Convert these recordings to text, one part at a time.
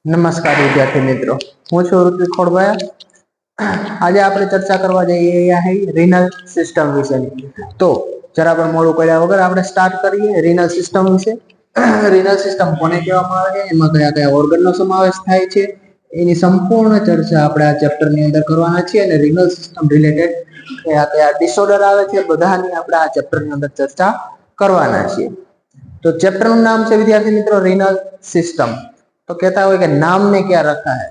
નમસ્કાર વિદ્યાર્થી મિત્રો, હું છું ઋત્વિક ખોડભાઈ. આજે આપણે ચર્ચા કરવા જઈ રહ્યા છીએ રિનલ સિસ્ટમ વિશેની. તો જરા પણ મોડું કર્યા વગર આપણે સ્ટાર્ટ કરીએ રિનલ સિસ્ટમ વિશે. રિનલ સિસ્ટમ કોને કહેવામાં આવે છે, એમાં કયા કયા ઓર્ગનનો સમાવેશ થાય છે, એની સંપૂર્ણ ચર્ચા આપણે આ ચેપ્ટરની અંદર કરવાના છીએ. અને રિનલ સિસ્ટમ રિલેટેડ કયા કયા ડિસઓર્ડર આવે છે બધાની આપણે આ ચેપ્ટરની અંદર ચર્ચા કરવાના છીએ. तो चैप्टर નું नाम છે विद्यार्थी मित्रों रिनल सिस्टम. तो कहता હોય कि नाम में क्या रखा है,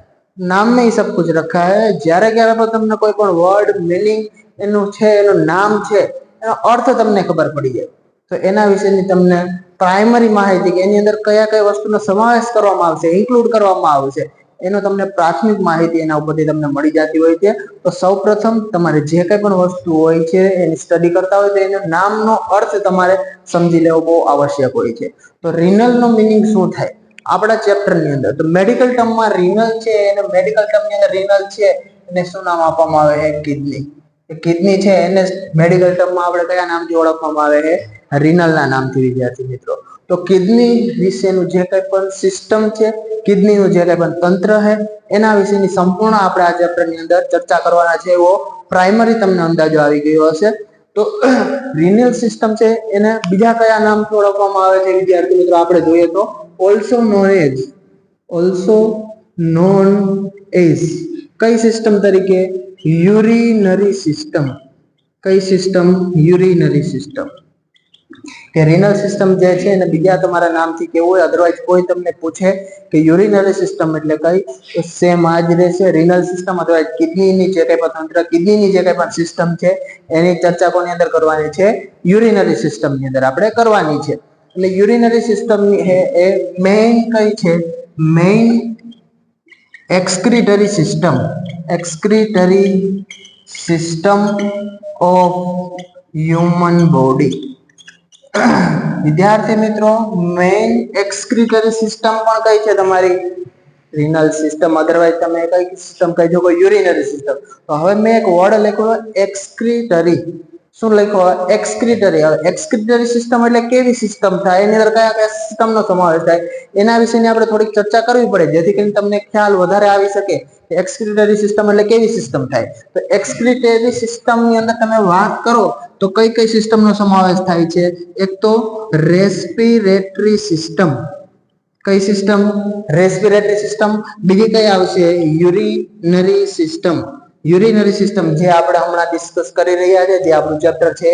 नाम में ही सब कुछ रखा है. જ્યારે જ્યારે પણ તમને કોઈ પણ વર્ડ મીનિંગ એનું છે, એનું નામ છે, એનો અર્થ તમને ખબર પડી જાય તો એના વિશેની તમને પ્રાઇમરી માહિતી કે એની અંદર કયા કયા વસ્તુનો સમાવેશ કરવામાં આવશે, ઇન્ક્લુડ કરવામાં આવશે, એનો તમને પ્રાથમિક માહિતી એના ઉપરથી તમને મળી જતી હોય છે. તો સૌપ્રથમ તમારે જે કંઈ પણ વસ્તુ હોય છે એની સ્ટડી કરતા હોય તો એનો નામનો અર્થ તમારે સમજી લેવો બહુ આવશ્યક હોય છે. તો રિનલ નો મિનિંગ શું થાય આપણા ચેપ્ટરની અંદર? તો મેડિકલ ટર્મમાં રિનલ છે, એને મેડિકલ ટર્મની અંદર રિનલ છે એને શું નામ આપવામાં આવે છે? કિડની. કિડની છે એને મેડિકલ ટર્મમાં આપણે કયા નામથી ઓળખવામાં આવે છે? રિનલના નામથી વિદ્યાર્થી મિત્રો. તો કિડની વિશેનું જે કંઈ પણ સિસ્ટમ છે, કિડનીનું જે કંઈ પણ તંત્ર છે, એના વિશેની સંપૂર્ણ આપણે આ ચેપ્ટરની અંદર ચર્ચા કરવાના છે. એવો પ્રાઇમરી તમને અંદાજો આવી ગયો હશે. તો રિનલ સિસ્ટમ છે એને બીજા કયા નામથી ઓળખવામાં આવે છે વિદ્યાર્થી મિત્રો? આપણે જોઈએ તો ઓલ્સો નોન એઝ કઈ સિસ્ટમ તરીકે? Urinary system. કઈ સિસ્ટમ? Urinary system. કે રિનલ સિસ્ટમ જે છે એને બીજા તમારા નામથી કેવું હોય, અધરવાઇઝ કોઈ તમને પૂછે કે યુરિનરી સિસ્ટમ એટલે કઈ, તો સેમ આ જ રહેશે રિનલ સિસ્ટમ. અથવા કિડનીની જે કંઈ પણ તંત્ર, કિડનીની જે કંઈ પણ સિસ્ટમ છે એની ચર્ચા કોની અંદર કરવાની છે? યુરિનરી સિસ્ટમની અંદર આપણે કરવાની છે. એટલે યુરિનરી સિસ્ટમની એ મેઇન કઈ છે? Main excretory system. Excretory system of human body. વિદ્યાર્થી મિત્રો, મેઇન એક્સક્રીટરી સિસ્ટમ પણ કઈ છે તમારી? Renal system. અધરવાઇઝ તમે કઈ સિસ્ટમ કહી શકો? Urinary system. તો હવે મેં એક વર્ડ લખ્યો એક્સક્રીટરી. શું લખ્યો? એક્સક્રીટરી. હવે એક્સક્રીટરી સિસ્ટમ એટલે કેવી સિસ્ટમ થાય, એની અંદર કયા કયા સિસ્ટમનો સમાવેશ થાય, એના વિશેની આપણે થોડીક ચર્ચા કરવી પડે જેથી કરીને તમને ખ્યાલ વધારે આવી શકે કે એક્સક્રીટરી સિસ્ટમ એટલે કેવી સિસ્ટમ થાય. તો એક્સક્રીટરી સિસ્ટમની અંદર તમે વાત કરો તો કઈ કઈ સિસ્ટમનો સમાવેશ થાય છે? એક તો રેસ્પિરેટરી સિસ્ટમ. કઈ સિસ્ટમ? Respiratory system. બીજી કઈ આવશે? Urinary system. યુરિનરી સિસ્ટમ જે આપણે હમણાં ડિસ્કસ કરી રહ્યા છે, જે આપણું ચેપ્ટર છે.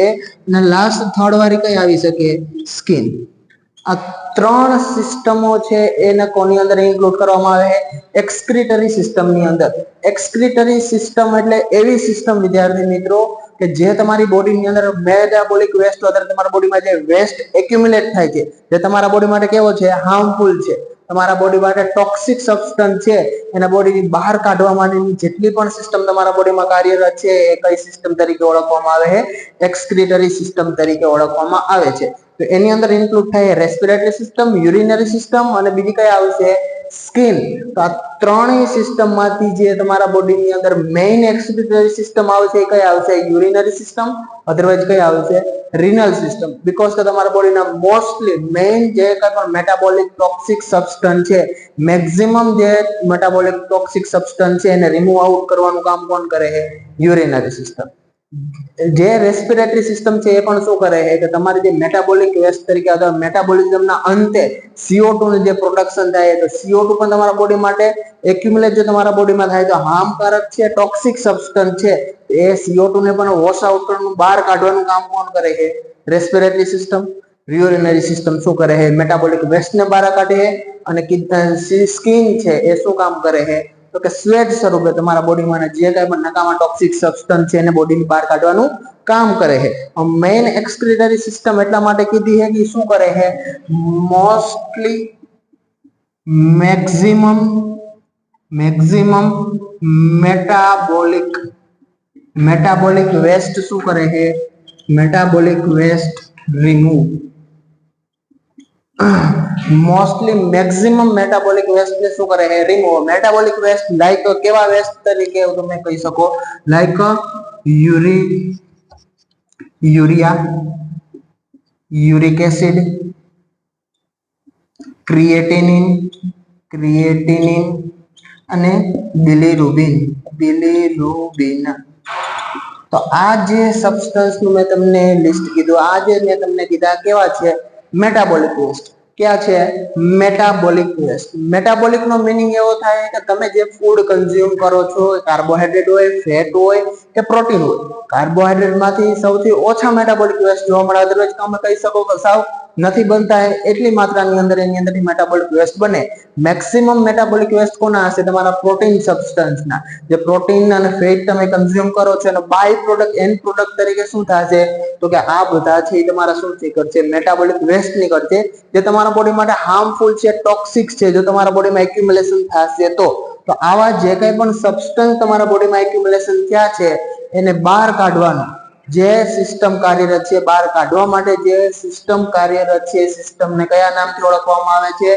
અને લાસ્ટ થર્ડ વાળી કઈ આવી શકે? સ્કિન. આ ત્રણ સિસ્ટમો છે એને કોની અંદર ઇન્ક્લુડ કરવામાં આવે છે? એક્સક્રીટરી સિસ્ટમની અંદર. એક્સક્રીટરી સિસ્ટમ એટલે એવી સિસ્ટમ વિદ્યાર્થી મિત્રો કે જે તમારી બોડીની અંદર મેટાબોલિક વેસ્ટ અથવા તમારા બોડીમાં જે વેસ્ટ એક્યુમ્યુલેટ થાય છે, જે તમારા બોડી માટે કેવો છે? હાર્મફુલ છે. તમારા બોડી માટે ટોક્સિક સબસ્ટન્સ છે, એના બોડીની બહાર કાઢવા માટેની જેટલી પણ સિસ્ટમ તમારા બોડીમાં કાર્યરત છે એ કઈ સિસ્ટમ તરીકે ઓળખવામાં આવે છે? એક્સક્રીટરી સિસ્ટમ તરીકે ઓળખવામાં આવે છે. તો એની અંદર ઇન્ક્લુડ થાય રેસ્પિરેટરી સિસ્ટમ, યુરિનરી સિસ્ટમ અને બીજી કઈ આવશે? સ્કિન. તો આ ત્રણેય સિસ્ટમમાંથી જે તમારા બોડીની અંદર મેઇન એક્સક્રીટરી સિસ્ટમ આવશે એ કઈ આવશે? Urinary system. અધરવાઇઝ કઈ આવશે? Renal system. બીકોઝ કે તમારા બોડીના મોસ્ટલી મેઇન જે કઈ પણ મેટાબોલિક ટોક્સિક સબસ્ટન્સ છે, મેક્સિમમ જે મેટાબોલિક ટોક્સિક સબસ્ટન્સ છે એને રિમૂવ આઉટ કરવાનું કામ કોણ કરે છે? Urinary system. જે રેસ્પિરેટરી સિસ્ટમ છે એ પણ શું કરે છે કે તમારી જે મેટાબોલિક વેસ્ટ તરીકે અથવા મેટાબોલિઝમના અંતે CO2 નું જે પ્રોડક્શન થાય તો CO2 પણ તમારા બોડી માટે એક્યુમ્યુલેટ જો તમારા બોડીમાં થાય તો હાર્મકારક છે, ટોક્સિક સબસ્ટન્સ છે. એ CO2 ને પણ વોશ આઉટ કરવાનું, બહાર કાઢવાનું કામ કોણ કરે છે? Respiratory system. યુરિનરી સિસ્ટમ શું કરે છે? મેટાબોલિક વેસ્ટને બહાર કાઢે છે. અને સ્કિન છે એ શું કામ કરે છે? તો કે સ્વેટ સ્વરૂપે તમારા બોડીમાં જે કાંઈ પણ નકામા ટોક્સિક સબસ્ટન્સ છે એને બોડીની બહાર કાઢવાનું કામ કરે છે. મેઇન એક્સક્રીટરી સિસ્ટમ એટલા માટે કીધી છે કે શું કરે છે? મોસ્ટલી મેક્સિમમ મેટાબોલિક વેસ્ટ શું કરે છે? Metabolic waste remove. Mostly maximum metabolic waste ને શું કરે છે? રિમૂવ. મેટાબોલિક વેસ્ટ લાઈક કેવા વેસ્ટ તરીકે તમે કહી શકો? Like urea, uric acid, creatinine, creatinine અને બિલિરુબિન. તો આ જે સબસ્ટન્સ નું મેં તમને લિસ્ટ કીધું, આ જે મેં તમને કીધા કેવા છે? Metabolic waste. ક્યાં છે? Metabolic waste. મેટાબોલિક નો મીનિંગ એવો થાય કે તમે જે ફૂડ કન્ઝ્યુમ કરો છો, કાર્બોહાઈડ્રેટ હોય, ફેટ હોય કે પ્રોટીન હોય, કાર્બોહાઈડ્રેટ માંથી સૌથી ઓછા મેટાબોલિક વેસ્ટ જોવા મળે. અદરવાઇઝ તમે કહી શકો કે સાવ નથી બનતા એટલી માત્રાની અંદર એની અંદર મેટાબોલિક વેસ્ટ બને. મેક્સિમમ મેટાબોલિક વેસ્ટ કોના હશે? તમારા પ્રોટીન સબસ્ટન્સના. જે પ્રોટીન અને ફેટ તમે કન્ઝ્યુમ કરો છો, અને બાય પ્રોડક્ટ એન્ડ પ્રોડક્ટ તરીકે શું થશે? તો કે આ બધા છે એ તમારા શું નીકળશે? મેટાબોલિક વેસ્ટ નીકળશે, જે તમારા બોડી માટે હાર્મફુલ છે, ટોક્સિક છે. જો તમારા બોડીમાં એક્યુમ્યુલેશન થશે તો આવા જે કંઈ પણ સબસ્ટન્સ તમારા બોડીમાં એક્યુમ્યુલેશન થયા છે એને બહાર કાઢવાનું જે સિસ્ટમ કાર્યરત છે, બહાર કાઢવા માટે જે સિસ્ટમ કાર્યરત છે, સિસ્ટમને કયા નામથી ઓળખવામાં આવે છે?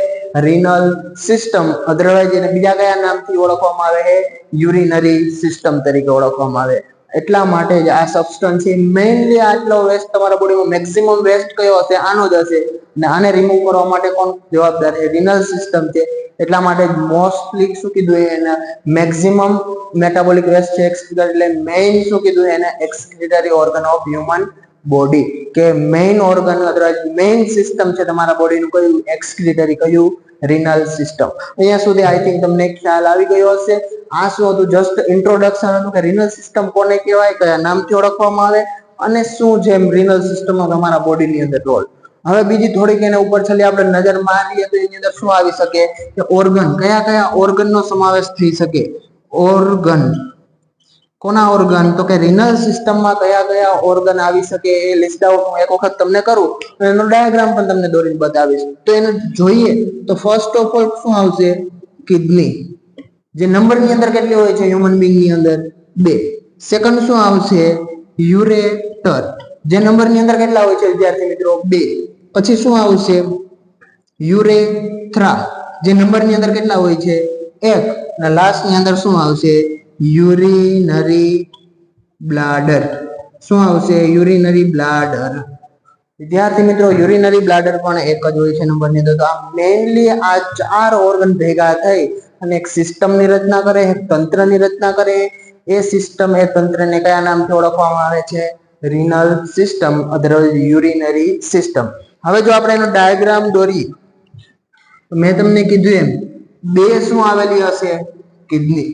Renal system. અધરવાઇઝ એને બીજા કયા નામથી ઓળખવામાં આવે છે? યુરિનરી સિસ્ટમ તરીકે ઓળખવામાં આવે. એટલા માટે જ આ સબસ્ટન્સ છે મેઇનલી આટલો વેસ્ટ તમારા બોડીમાં મેક્સિમમ વેસ્ટ કયો હશે? આનો જ હશે. અને આને રિમૂવ કરવા માટે કોણ જવાબદાર છે? રિનલ સિસ્ટમ છે. એટલા માટે મોસ્ટલી શું કીધું? એને મેક્સિમમ મેટાબોલિક વેસ્ટ છે એટલે મેઇન શું કીધું? એને એક્સક્રીટરી ઓર્ગન ઓફ હ્યુમન બોડી, કે main organ otherwise main system છે તમારા બોડીનું કયું? એક્સક્રીટરી. કયું? Renal system. અહીંયા સુધી આઈ થિંક તમને ખ્યાલ આવી ગયો હશે. આ શું હતું? જસ્ટ ઇન્ટ્રોડક્શન હતું કે રિનલ સિસ્ટમ કોને કહેવાય, કયા નામથી ઓળખવામાં આવે, અને શું છે રિનલ સિસ્ટમનો તમારા બોડીની અંદર રોલ. હવે બીજી થોડીક એના ઉપર છેલ્લે આપણે નજર મારીએ તો એની અંદર શું આવી શકે? કે ઓર્ગન. કયા કયા ઓર્ગનનો સમાવેશ થઈ શકે? ઓર્ગન. કોના ઓર્ગન? તો કે રિનલ સિસ્ટમમાં કયા કયા ઓર્ગન આવી શકે એ લિસ્ટ આઉટ હું એક વખત તમને કરું તો એનો ડાયાગ્રામ પણ તમને દોરીને બતાવીશ. તો એને જોઈએ તો ફર્સ્ટ ઓફ ઓલ શું આવશે? કિડની. જે નંબરની અંદર કેટલી હોય છે હ્યુમન બીંગ ની અંદર? 2. સેકન્ડ શું આવશે? યુરેટર. જે નંબરની અંદર કેટલા હોય છે વિદ્યાર્થી મિત્રો? 2. પછી શું આવશે? યુરેથ્રા. જે નંબરની અંદર કેટલા હોય છે? 1. અને લાસ્ટ ની અંદર શું આવશે? યુરિનરી બ્લાડર. શું આવશે? યુરિનરી બ્લાડર. વિદ્યાર્થી મિત્રો યુરિનરી બ્લાડર પણ એક જ હોય છે નંબરની અંદર. તો આ મેઇનલી આ 4 ઓર્ગન ભેગા થઈ અને એક સિસ્ટમની રચના કરે, એક તંત્રની રચના કરે. એ સિસ્ટમ, એ તંત્રને કયા નામથી ઓળખવામાં આવે છે? Renal system, otherwise urinary system. હવે જો આપણે એનો ડાયાગ્રામ દોરીએ તો મેં તમને કીધું એમ 2 શું આવેલી હશે? કિડની.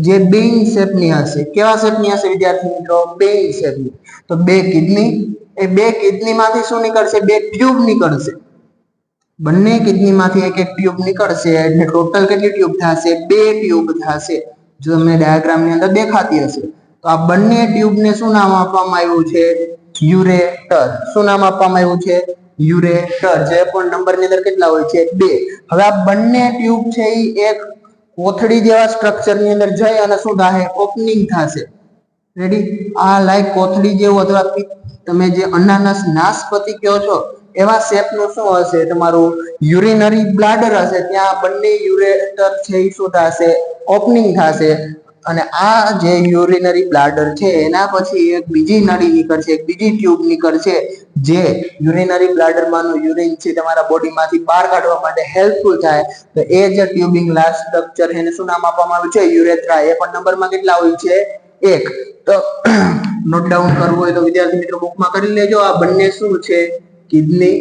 જે બેઇન શેપની હશે. કેવા શેપની હશે વિદ્યાર્થી મિત્રો? બેઇન શેપની. તો 2 કિડની. એ 2 કિડનીમાંથી શું નીકળશે? 2 ટ્યુબ નીકળશે. બંને કિડનીમાંથી એક એક ટ્યુબ નીકળશે એટલે ટોટલ કેટલી ટ્યુબ થશે? 2 ટ્યુબ થશે. જો તમને ડાયાગ્રામની અંદર દેખાતી હશે તો આ બંને ટ્યુબને શું નામ આપવામાં આવ્યું છે? યુરેટર. શું નામ આપવામાં આવ્યું છે? યુરેટર. જે પણ નંબરની અંદર કેટલા હોય છે? 2. હવે આ બંને ટ્યુબ છે એ એક કોથળી જેવા સ્ટ્રક્ચરની અંદર જઈ અને શું થાય? ઓપનિંગ થશે. રેડી? આ લાઈક કોથળી જેવું અથવા તમે જે અનાનસ નાશપતિ કહો છો એવા શેપનું શું હશે? તમારું યુરિનરી બ્લાડર હશે. ત્યાં બંને યુરેટર છે એ શું થશે? ઓપનિંગ થશે. અને આ જે યુરિનરી બ્લાડર છે એના પછી એક બીજી નળી નીકળશે, એક બીજી ટ્યુબ નીકળશે જે યુરિનરી બ્લાડરમાંનું યુરિન છે તમારા બોડીમાંથી બહાર કાઢવા માટે હેલ્પફુલ થાય. તો એ જે ટ્યુબિંગ લાસ્ટ સ્ટ્રક્ચર એને શું નામ આપવામાં આવ્યું છે? યુરેથ્રા. એ પણ નંબરમાં કેટલા હોય છે? 1. તો નોટ ડાઉન કરવું હોય તો વિદ્યાર્થી મિત્રો બુકમાં કરી લેજો. આ બંને શું છે? કિડની.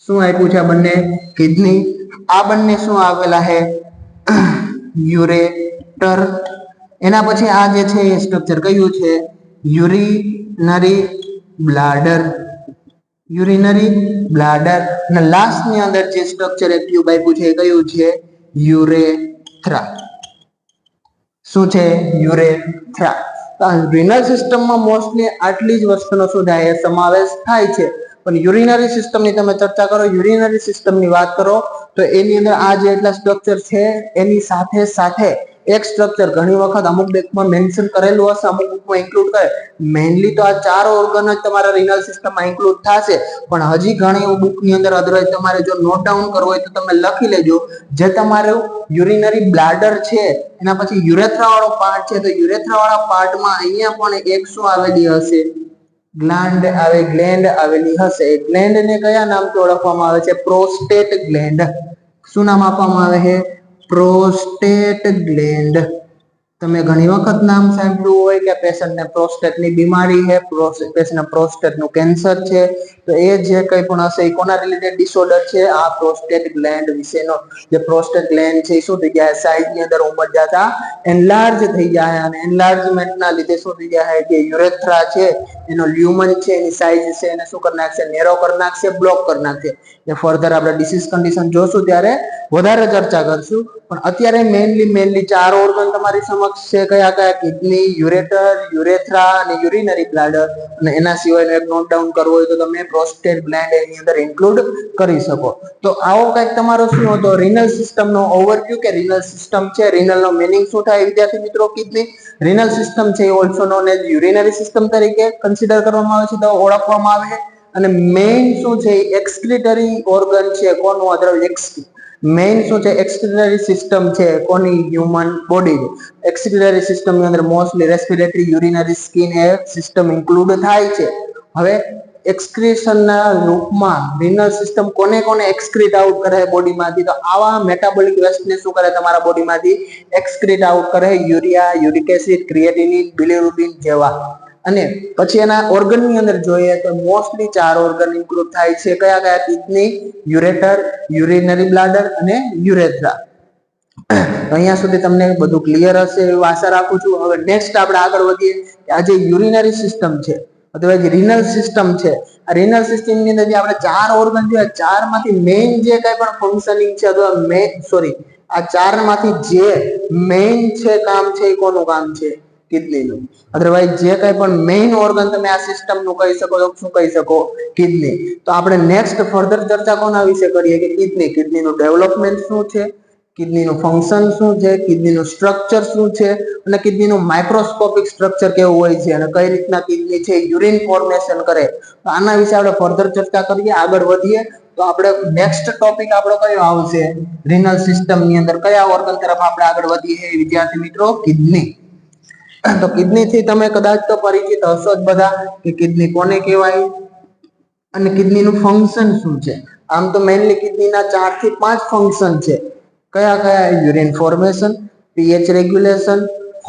શું આપ્યું છે? આ બંને કિડની. આ બંને શું આવેલા છે? યુરેટર. એના પછી આ જે છે એ સ્ટ્રક્ચર કયું છે? યુરિનરી બ્લાડર. યુરિનરી બ્લાડર. અને લાસ્ટ ની અંદર જે સ્ટ્રક્ચર એક ટ્યુબ આપ્યું છે એ કયું છે? યુરેથ્રા. શું છે? યુરેથ્રા. રિનલ સિસ્ટમમાં મોસ્ટલી આટલી જ વસ્તુનો શું થાય? સમાવેશ થાય છે. પણ યુરિનરી સિસ્ટમની તમે ચર્ચા કરો, યુરિનરી સિસ્ટમની વાત કરો તો એની અંદર આ જે એટલા સ્ટ્રક્ચર છે એની સાથે સાથે એક સ્ટ્રક્ચર ઘણી વખત અમુક બુકમાં મેન્શન કરેલું હશે, અમુક બુકમાં ઇન્ક્લુડ કરે. મેઇનલી તો આ 4 ઓર્ગન જ તમારા રિનલ સિસ્ટમમાં ઇન્ક્લુડ થશે, પણ હજી ઘણી બુકની અંદર અદરવાઇઝ તમારે જો નોટ ડાઉન કરવું હોય તો તમે લખી લેજો. જે તમારું યુરિનરી બ્લાડર છે એના પછી યુરેથ્રા વાળો પાર્ટ છે, તો યુરેથ્રા વાળા પાર્ટમાં અહીંયા પણ એક શું આવેલી હશે? ગ્લાન્ડ આવેલી હશે. ગ્લેન્ડ ને કયા નામથી ઓળખવામાં આવે છે? Prostate gland. શું નામ આપવામાં આવે છે? Prostate gland. તમે ઘણી વખત નામ સાંભળ્યું હોય કે પેશન્ટને પ્રોસ્ટેટની બીમારી છે, પેશન્ટને પ્રોસ્ટેટનું કેન્સર છે, તો એ જે કંઈ પણ હશે એ કોના રિલેટેડ ડિસઓર્ડર છે? આ પ્રોસ્ટેટ ગ્લેન્ડ વિશેનો. જે પ્રોસ્ટેટ ગ્લેન્ડ છે એ શું થઈ જાય? સાઇઝની અંદર ઉંમર જતા એનલાર્જ થઈ જાય, અને એનલાર્જમેન્ટના લીધે શું થઈ જાય? જે યુરેથ્રા છે એનો લ્યુમન છે એની સાઇઝ છે એને શું કરી નાખશે? નેરો કરી નાખશે, બ્લોક કરી નાખશે. એ ફર્ધર આપણે ડિસીઝ કન્ડિશન જોશું ત્યારે વધારે ચર્ચા કરશું. પણ અત્યારે મેઇનલી 4 ઓર્ગન તમારી સમક્ષ છે. કયા કયા? કિડની, યુરેટર, યુરેથ્રા અને યુરિનરી બ્લાડર. અને એના સિવાયનો એક નોટ ડાઉન કરવો હોય તો તમે પ્રોસ્ટેટ ગ્લેન્ડ એની અંદર ઇન્ક્લુડ કરી શકો. તો આવો કંઈક તમારો શું હતો? રિનલ સિસ્ટમનો ઓવરવ્યુ કે રિનલ સિસ્ટમ છે. રિનલનો મીનિંગ શું થાય વિદ્યાર્થી મિત્રો? કિડની. રિનલ સિસ્ટમ છે એ also known as urinary system તરીકે કન્સિડર કરવામાં આવે છે, તો ઓળખવામાં આવે છે. અને મેઇન શું છે? એક્સક્રીટરી ઓર્ગન છે. કોનું? અધર મેઇન શું છે? એક્સક્રીટરી સિસ્ટમ છે. કોની? Human body. એક્સક્રીટરી સિસ્ટમની અંદર મોસ્ટલી રેસ્પિરેટરી, યુરિનરી, સ્કિન એ સિસ્ટમ ઇન્ક્લુડ થાય છે. હવે એક્સક્રીશનના રૂપમાં રિનલ સિસ્ટમ કોને એક્સક્રીટ આઉટ કરે બોડીમાંથી? તો આવા મેટાબોલિક વેસ્ટને શું કરે? તમારા બોડીમાંથી એક્સક્રીટ આઉટ કરે. યુરિયા, યુરિક એસિડ, ક્રિએટિનિન, બિલિરુબિન જેવા. અને પછી એના ઓર્ગનની અંદર જોઈએ તો મોસ્ટલી 4 ઓર્ગન ઇન્ક્લુડ થાય છે. કયા કયા? કિડની, યુરેટર, યુરિનરી બ્લાડર અને યુરેથ્રા. અહીંયા સુધી તમને બધું ક્લિયર હશે એવું આશા રાખું છું. હવે નેક્સ્ટ આપણે આગળ વધીએ. આ જે યુરિનરી સિસ્ટમ છે અથવા જે રિનલ સિસ્ટમ છે, આ રિનલ સિસ્ટમની અંદર જે આપણે 4 ઓર્ગન જોયા, 4 માંથી મેઇન જે કંઈ પણ ફંક્શનિંગ છે અથવા આ 4 માંથી જે મેઇન છે કામ છે એ કોનું કામ છે? કિડનીનું. અધરવાઇઝ જે કંઈ પણ મેઇન ઓર્ગન તમે આ સિસ્ટમનું કહી શકો તો શું કહી શકો? કિડની. તો આપણે નેક્સ્ટ ફર્ધર ચર્ચા કોના વિશે કરીએ? કે કિડની. કિડનીનું ડેવલપમેન્ટ શું છે, કિડનીનું ફંક્શન શું છે, કિડનીનું સ્ટ્રક્ચર શું છે, અને કિડનીનું માઇક્રોસ્કોપિક સ્ટ્રક્ચર કેવું હોય છે, અને કઈ રીતના કિડની છે યુરિન ફોર્મેશન કરે. તો આના વિશે આપણે ફર્ધર ચર્ચા કરીએ, આગળ વધીએ. તો આપણે નેક્સ્ટ ટોપિક આપણો કયો આવશે? રિનલ સિસ્ટમની અંદર કયા ઓર્ગન તરફ આપણે આગળ વધીએ વિદ્યાર્થી મિત્રો? કિડની. તો કિડની થી તમે કદાચ તો પરિચિત હશો જ બધા કે કિડની કોને કહેવાય અને કિડનીનું ફંક્શન શું છે. આમ તો મેઇનલી કિડનીના 4 થી 5 ફંક્શન છે. કયા કયા? Urine formation, pH regulation,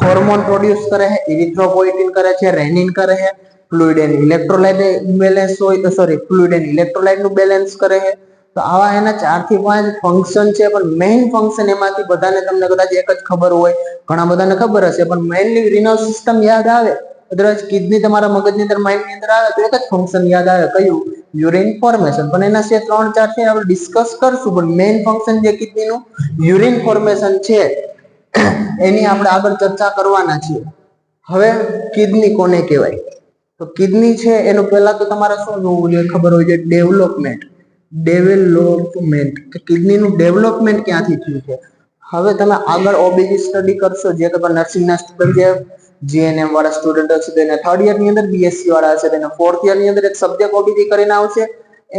hormone produce કરે છે, ઇરિથ્રોપોઇટિન કરે છે, રેનિન કરે છે, ફ્લુઇડ એન્ડ ઇલેક્ટ્રોલાઇટ બેલેન્સ હોય તો ફ્લુઇડ એન્ડ ઇલેક્ટ્રોલાઇટનું બેલેન્સ કરે છે. તો આવા એના 4 થી 5 ફંક્શન છે. પણ મેઇન ફંક્શન એમાંથી બધાને તમને કદાચ એક જ ખબર હોય, ઘણા બધાને ખબર હશે, પણ મેઇનલી રિનલ સિસ્ટમ યાદ આવે, અદરવાઇઝ કિડની તમારા મગજની અંદર, માઇન્ડની અંદર આવે તો એક જ ફંક્શન યાદ આવે. કયું? Urine formation. પણ એના જે 3-4 છે આપણે ડિસ્કસ કરશું, પણ મેઇન ફંક્શન જે કિડનીનું યુરિન ફોર્મેશન છે એની આપણે આગળ ચર્ચા કરવાના છીએ. હવે કિડની કોને કહેવાય? તો કિડની છે એનું પહેલા તો તમારે શું જોવું જોઈએ? ખબર હોય છે ડેવલપમેન્ટ. કે કિડનીનું ડેવલપમેન્ટ ક્યાંથી થયું છે. હવે તમે આગળ ઓબીજી સ્ટડી કરશો, જે કે નર્સિંગના સ્ટુડન્ટ છે, જીએનએમ વાળા સ્ટુડન્ટ હશે તેને 3rd યર ની અંદર, બીએસસી વાળા હશે તેને 4th યર ની અંદર એક સબ્જેક્ટ ઓબીજી કરીને આવશે.